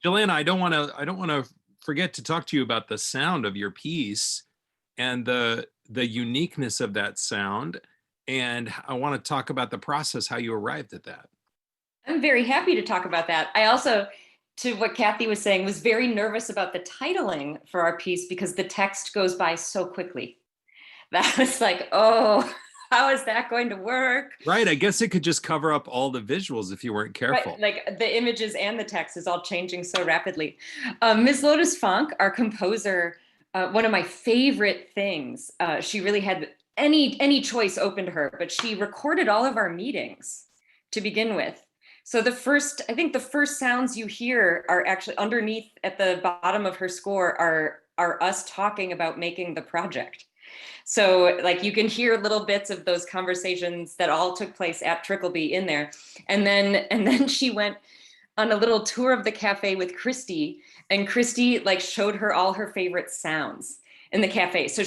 Joanna, I don't want to forget to talk to you about the sound of your piece and the uniqueness of that sound. And I want to talk about the process, how you arrived at that. I'm very happy to talk about that. I also to what Kathy was saying, was very nervous about the titling for our piece because the text goes by so quickly. That was like, oh, how is that going to work? Right. I guess it could just cover up all the visuals if you weren't careful. Right, like the images and the text is all changing so rapidly. Ms. Lotus Funk, our composer, one of my favorite things, she really had any choice open to her, but she recorded all of our meetings to begin with. So I think the first sounds you hear are actually underneath at the bottom of her score are us talking about making the project. So like you can hear little bits of those conversations that all took place at Trickleby in there. And then she went on a little tour of the cafe with Christy, and Christy like showed her all her favorite sounds in the cafe. So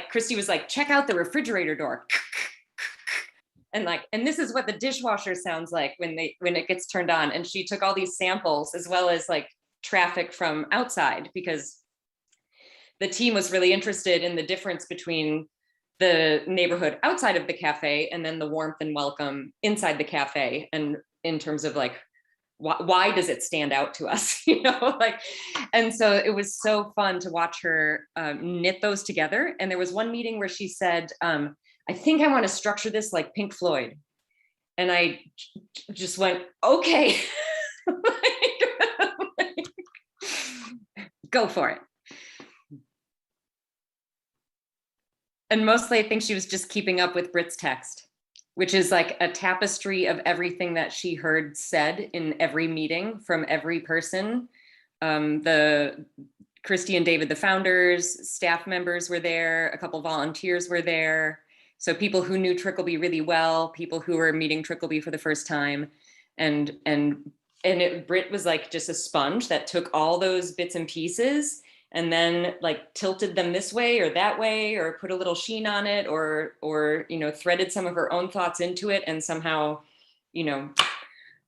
Christy was like, check out the refrigerator door. And this is what the dishwasher sounds like when it gets turned on. And she took all these samples as well as like traffic from outside, because the team was really interested in the difference between the neighborhood outside of the cafe and then the warmth and welcome inside the cafe. And in terms of like, why does it stand out to us? And so it was so fun to watch her knit those together. And there was one meeting where she said, I think I want to structure this like Pink Floyd. And I just went, okay, go for it. And mostly I think she was just keeping up with Britt's text, which is like a tapestry of everything that she heard said in every meeting from every person. The Christy and David, the founders, staff members were there, a couple volunteers were there. So people who knew Trickleby really well, people who were meeting Trickleby for the first time. And Britt was like just a sponge that took all those bits and pieces and then like tilted them this way or that way, or put a little sheen on it, or threaded some of her own thoughts into it, and somehow,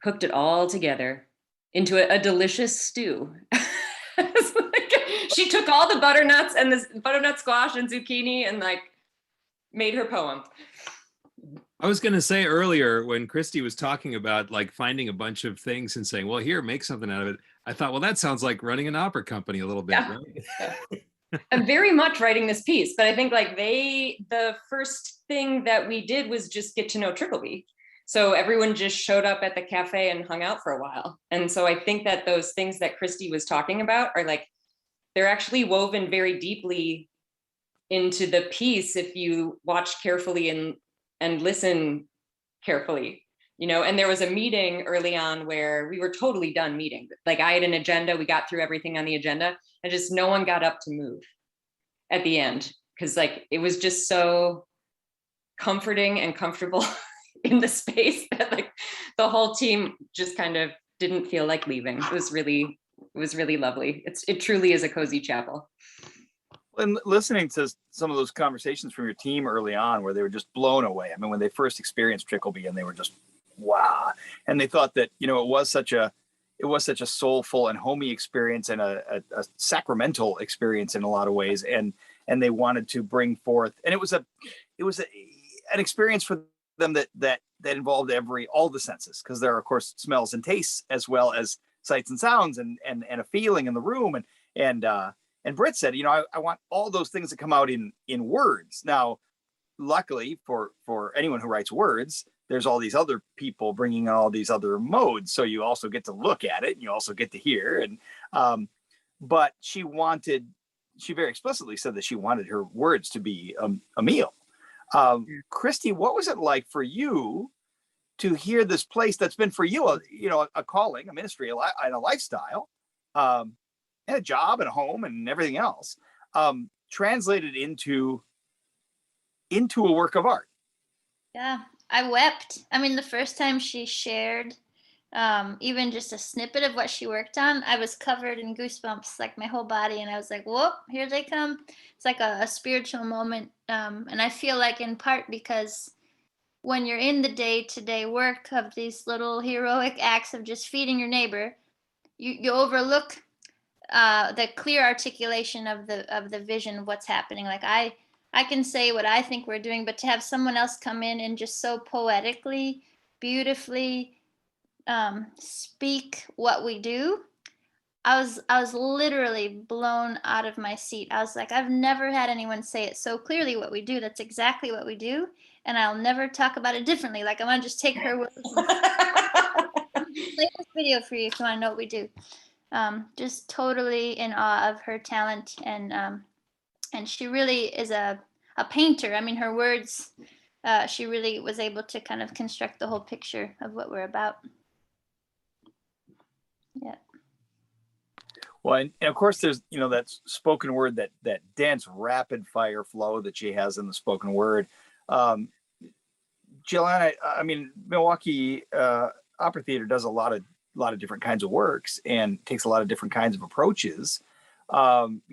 hooked it all together into a delicious stew. She took all the butternuts and the butternut squash and zucchini and like made her poem. I was going to say earlier when Christy was talking about like finding a bunch of things and saying, well, here, make something out of it. I thought, well, that sounds like running an opera company a little bit, yeah. Right? Yeah. I'm very much writing this piece, but I think like the first thing that we did was just get to know Trickleby. So everyone just showed up at the cafe and hung out for a while. And so I think that those things that Christy was talking about are like, they're actually woven very deeply into the piece if you watch carefully and listen carefully, and there was a meeting early on where we were totally done meeting. Like I had an agenda, we got through everything on the agenda, and just no one got up to move at the end, because like it was just so comforting and comfortable in the space that like the whole team just kind of didn't feel like leaving. It was really lovely. It truly is a cozy chapel. And listening to some of those conversations from your team early on where they were just blown away. I mean, when they first experienced Trickleby and they were just, wow. And they thought that, it was such a soulful and homey experience and a sacramental experience in a lot of ways. And they wanted to bring forth, and it was an experience for them that involved all the senses, because there are of course smells and tastes as well as sights and sounds and a feeling in the room. And Britt said, I want all those things to come out in words. Now, luckily for anyone who writes words, there's all these other people bringing all these other modes. So you also get to look at it and you also get to hear. And but she very explicitly said that she wanted her words to be a meal. Christy, what was it like for you to hear this place that's been for you, a calling, a ministry, and a lifestyle, and a job and a home and everything else, translated into a work of art? Yeah, I wept. I mean, the first time she shared even just a snippet of what she worked on, I was covered in goosebumps, like my whole body. And I was like, whoop, here they come. It's like a spiritual moment. And I feel like in part because when you're in the day-to-day work of these little heroic acts of just feeding your neighbor, you overlook the clear articulation of the vision of what's happening. Like I can say what I think we're doing, but to have someone else come in and just so poetically, beautifully speak what we do, I was literally blown out of my seat. I was like, I've never had anyone say it so clearly what we do. That's exactly what we do. And I'll never talk about it differently. Like, I want to just take her words and play this video for you if you want to know what we do. Just totally in awe of her talent, and she really is a painter. I mean, her words, she really was able to kind of construct the whole picture of what we're about. Yeah. Well, and of course, there's that spoken word, that dense, rapid fire flow that she has in the spoken word. Jillian, I mean, Milwaukee Opera Theater does a lot of different kinds of works and takes a lot of different kinds of approaches. As an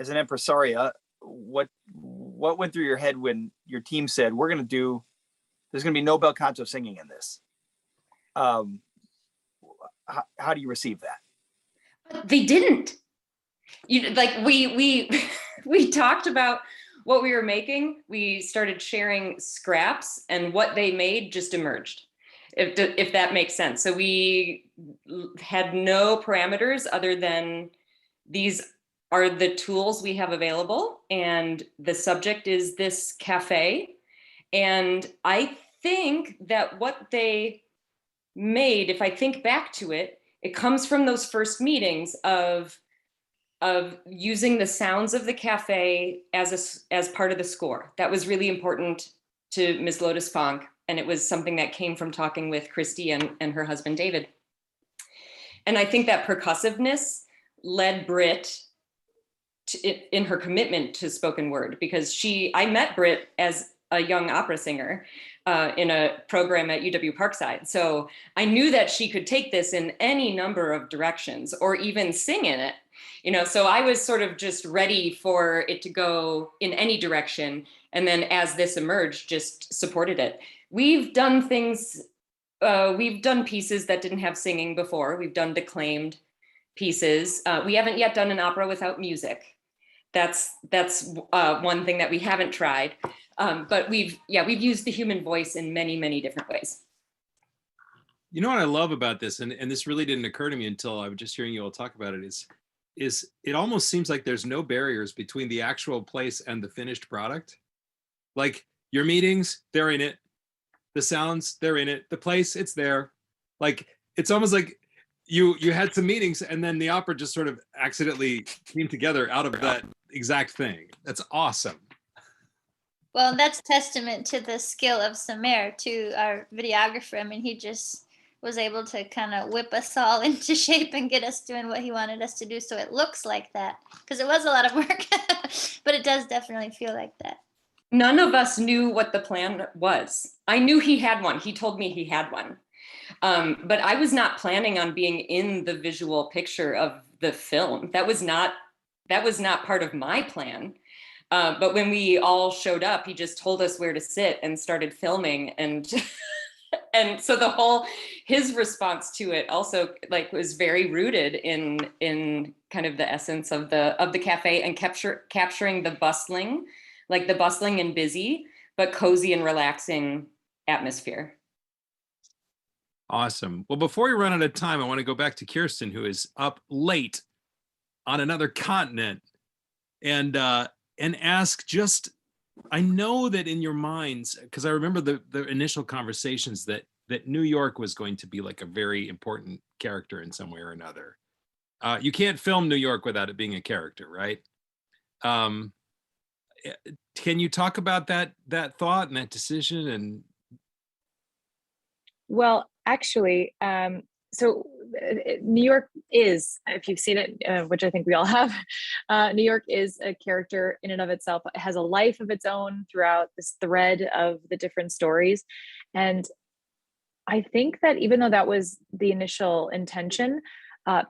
impresaria, what went through your head when your team said, there's going to be no bel canto singing in this? How do you receive that? They didn't. We talked about what we were making. We started sharing scraps, and what they made just emerged, if that makes sense. So we had no parameters other than these are the tools we have available, and the subject is this cafe. And I think that what they made, if I think back to it, it comes from those first meetings of using the sounds of the cafe as part of the score. That was really important to Ms. Lotus Funk, and it was something that came from talking with Christy and her husband David. And I think that percussiveness led Britt in her commitment to spoken word, because I met Britt as a young opera singer in a program at UW Parkside. So I knew that she could take this in any number of directions, or even sing in it. So I was sort of just ready for it to go in any direction. And then as this emerged, just supported it. We've done things, we've done pieces that didn't have singing before. We've done declaimed pieces. We haven't yet done an opera without music. That's one thing that we haven't tried. But we've used the human voice in many, many different ways. You know what I love about this, and this really didn't occur to me until I was just hearing you all talk about it, is it almost seems like there's no barriers between the actual place and the finished product. Like, your meetings, they're in it. The sounds, they're in it. The place, it's there. Like, it's almost like you had some meetings, and then the opera just sort of accidentally came together out of that exact thing. That's awesome. Well, that's testament to the skill of Samer, to our videographer. I mean, he just was able to kind of whip us all into shape and get us doing what he wanted us to do. So it looks like that, because it was a lot of work, but it does definitely feel like that. None of us knew what the plan was. I knew he had one. He told me he had one. But I was not planning on being in the visual picture of the film. That was not part of my plan. But when we all showed up, he just told us where to sit and started filming. And and so his response to it also was very rooted in kind of the essence of the cafe, and capturing the bustling and busy, but cozy and relaxing atmosphere. Awesome. Well, before we run out of time, I want to go back to Kirsten, who is up late on another continent, and ask just, I know that in your minds, because I remember the initial conversations that New York was going to be like a very important character in some way or another. You can't film New York without it being a character, right? Can you talk about that thought and that decision? And well, actually, so New York is, if you've seen it, which I think we all have, New York is a character in and of itself. It has a life of its own throughout this thread of the different stories. And I think that even though that was the initial intention,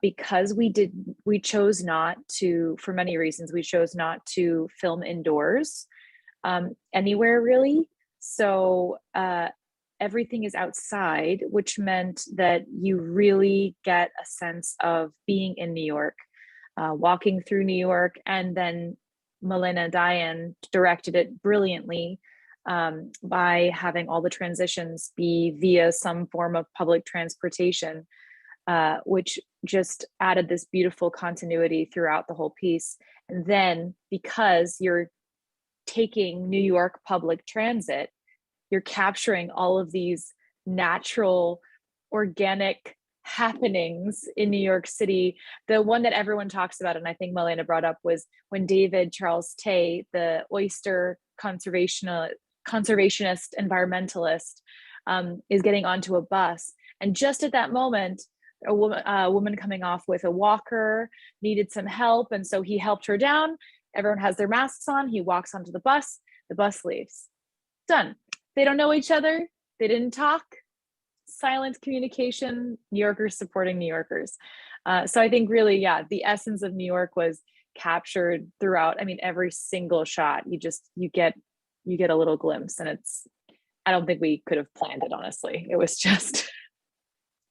because we chose not to, for many reasons, we chose not to film indoors anywhere really. So everything is outside, which meant that you really get a sense of being in New York, walking through New York. And then Milena Diane directed it brilliantly by having all the transitions be via some form of public transportation. which just added this beautiful continuity throughout the whole piece. And then because you're taking New York public transit, you're capturing all of these natural, organic happenings in New York City. The one that everyone talks about, and I think Milena brought up, was when David Charles Tay, the oyster conservationist environmentalist, is getting onto a bus. And just at that moment, a woman coming off with a walker needed some help. And so he helped her down. Everyone has their masks on. He walks onto the bus leaves. Done. They don't know each other. They didn't talk. Silent communication, New Yorkers supporting New Yorkers. So I think really, yeah, the essence of New York was captured throughout. I mean, every single shot, you get a little glimpse, and I don't think we could have planned it, honestly. It was just,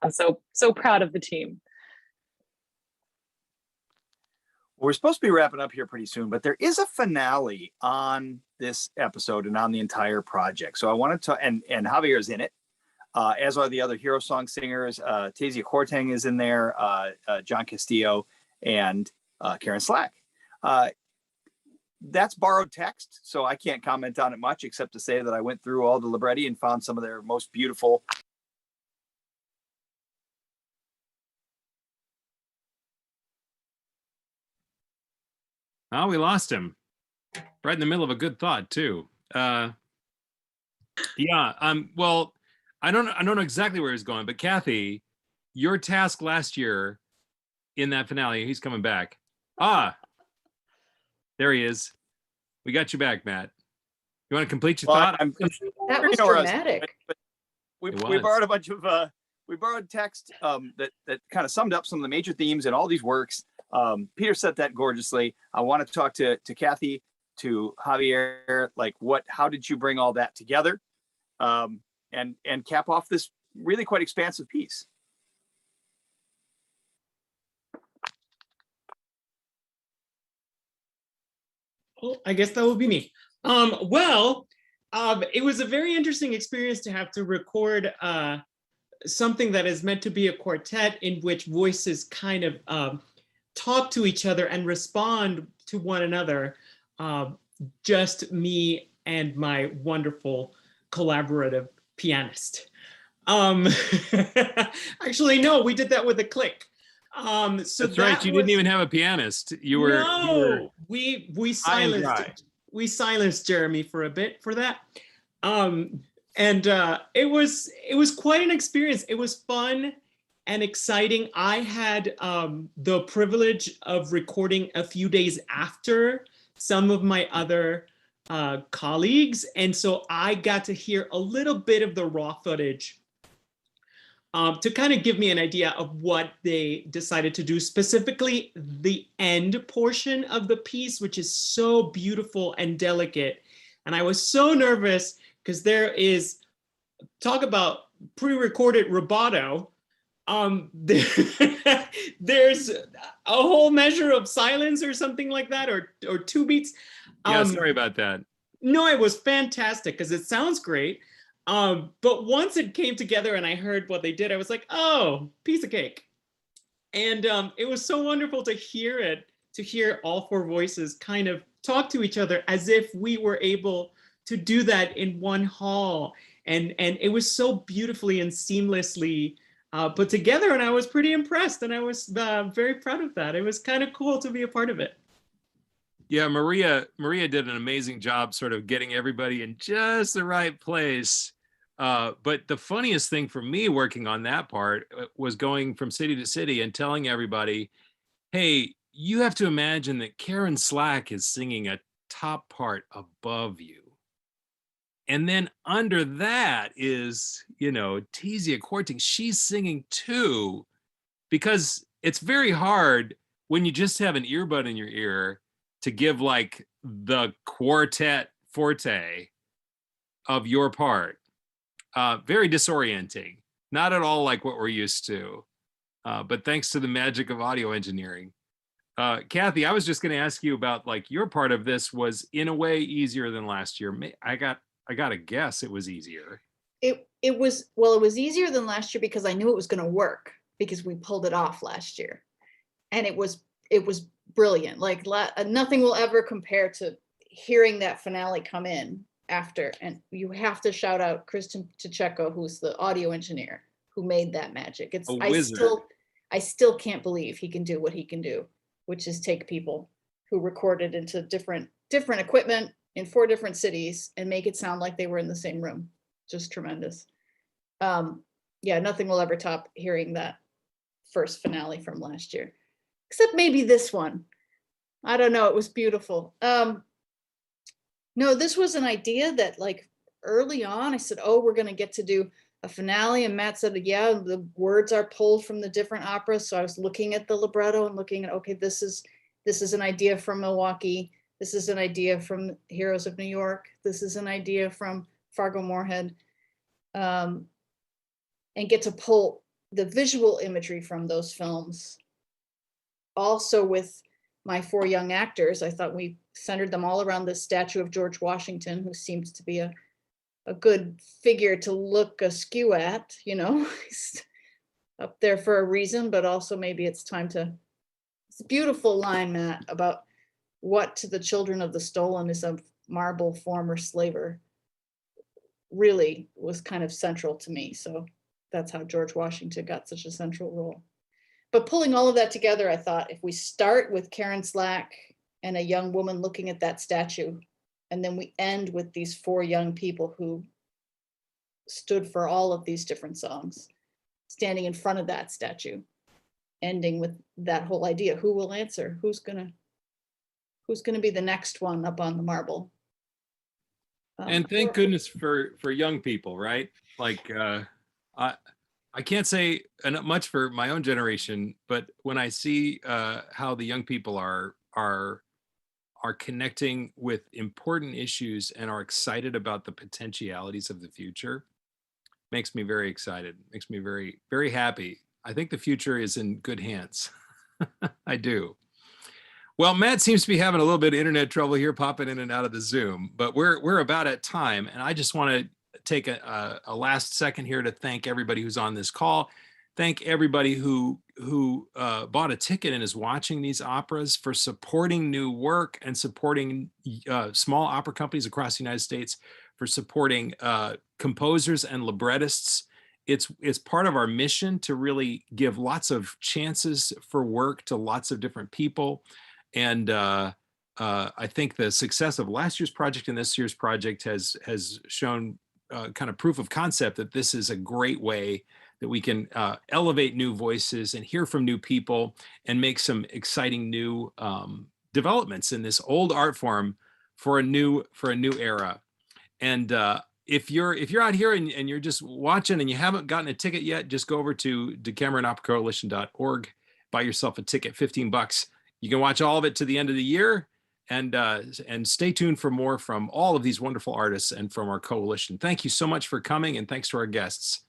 I'm so proud of the team. We're supposed to be wrapping up here pretty soon, but there is a finale on this episode and on the entire project. So I wanted to, and Javier is in it, as are the other hero song singers. Tasia Hortang is in there, John Castillo, and Karen Slack. That's borrowed text, so I can't comment on it much, except to say that I went through all the libretti and found some of their most beautiful. Oh, we lost him right in the middle of a good thought too. Well, I don't know exactly where he's going, but Kathy, your task last year in that finale, he's coming back. There he is. We got you back, Matt. You want to complete your thought? That was dramatic. But we borrowed a bunch of we borrowed text that kind of summed up some of the major themes in all these works. Peter said that gorgeously. I want to talk to Kathy, to Javier, like how did you bring all that together, and cap off this really quite expansive piece? Well, I guess that would be me. It was a very interesting experience to have to record something that is meant to be a quartet in which voices kind of talk to each other and respond to one another. Just me and my wonderful collaborative pianist. Actually, no, we did that with a click. So that's right. You didn't even have a pianist. We silenced Jeremy for a bit for that. It was quite an experience. It was fun and exciting. I had the privilege of recording a few days after some of my other colleagues. And so I got to hear a little bit of the raw footage to kind of give me an idea of what they decided to do, specifically the end portion of the piece, which is so beautiful and delicate. And I was so nervous because there is, talk about pre-recorded rubato. There's a whole measure of silence or something like that, or two beats. Yeah, sorry about that. No, it was fantastic because it sounds great. But once it came together and I heard what they did, I was like, oh, piece of cake. And it was so wonderful to hear all four voices kind of talk to each other as if we were able to do that in one hall. And it was so beautifully and seamlessly put together, and I was pretty impressed, and I was very proud of that. It was kind of cool to be a part of it. Yeah, Maria did an amazing job sort of getting everybody in just the right place. But the funniest thing for me working on that part was going from city to city and telling everybody, hey, you have to imagine that Karen Slack is singing a top part above you. And then under that is, Tasia Hortang. She's singing too, because it's very hard when you just have an earbud in your ear to give like the quartet forte of your part. Very disorienting. Not at all like what we're used to. But thanks to the magic of audio engineering. Kathy, I was just going to ask you about like your part of this was in a way easier than last year. I got to guess it was easier. It was easier than last year because I knew it was going to work. because we pulled it off last year, and it was brilliant. Like nothing will ever compare to hearing that finale come in after. And you have to shout out Kristen Tcheko, who's the audio engineer who made that magic. It's A wizard. I still can't believe he can do what he can do, which is take people who recorded into different equipment in 4 different cities and make it sound like they were in the same room. Just tremendous. Yeah, nothing will ever top hearing that first finale from last year, except maybe this one. I don't know, it was beautiful. No, this was an idea that like early on I said, oh, we're gonna get to do a finale, and Matt said, yeah, the words are pulled from the different operas. So I was looking at the libretto and looking at, okay, this is an idea from Milwaukee. This is an idea from Heroes of New York. This is an idea from Fargo Moorhead. And get to pull the visual imagery from those films. Also with my 4 young actors, I thought we centered them all around the statue of George Washington, who seems to be a good figure to look askew at, you know. He's up there for a reason, but also maybe it's time to, it's a beautiful line, Matt, about what to the children of the stolen is a marble former slaver, really was kind of central to me. So that's how George Washington got such a central role. But pulling all of that together, I thought if we start with Karen Slack and a young woman looking at that statue, and then we end with these 4 young people who stood for all of these different songs, standing in front of that statue, ending with that whole idea, who will answer? Who's gonna be the next one up on the marble? And thank goodness for young people, right? Like I can't say much for my own generation, but when I see how the young people are connecting with important issues and are excited about the potentialities of the future, makes me very excited. Makes me very, very happy. I think the future is in good hands. I do. Well, Matt seems to be having a little bit of internet trouble here, popping in and out of the Zoom, but we're about at time, and I just want to take a last second here to thank everybody who's on this call. Thank everybody who bought a ticket and is watching these operas, for supporting new work and supporting small opera companies across the United States, for supporting composers and librettists. It's part of our mission to really give lots of chances for work to lots of different people. And I think the success of last year's project and this year's project has shown kind of proof of concept that this is a great way that we can elevate new voices and hear from new people and make some exciting new developments in this old art form for a new era. And if you're out here and you're just watching and you haven't gotten a ticket yet, just go over to DecameronOperaCoalition.org, buy yourself a ticket, $15. You can watch all of it to the end of the year, and stay tuned for more from all of these wonderful artists and from our coalition. Thank you so much for coming, and thanks to our guests.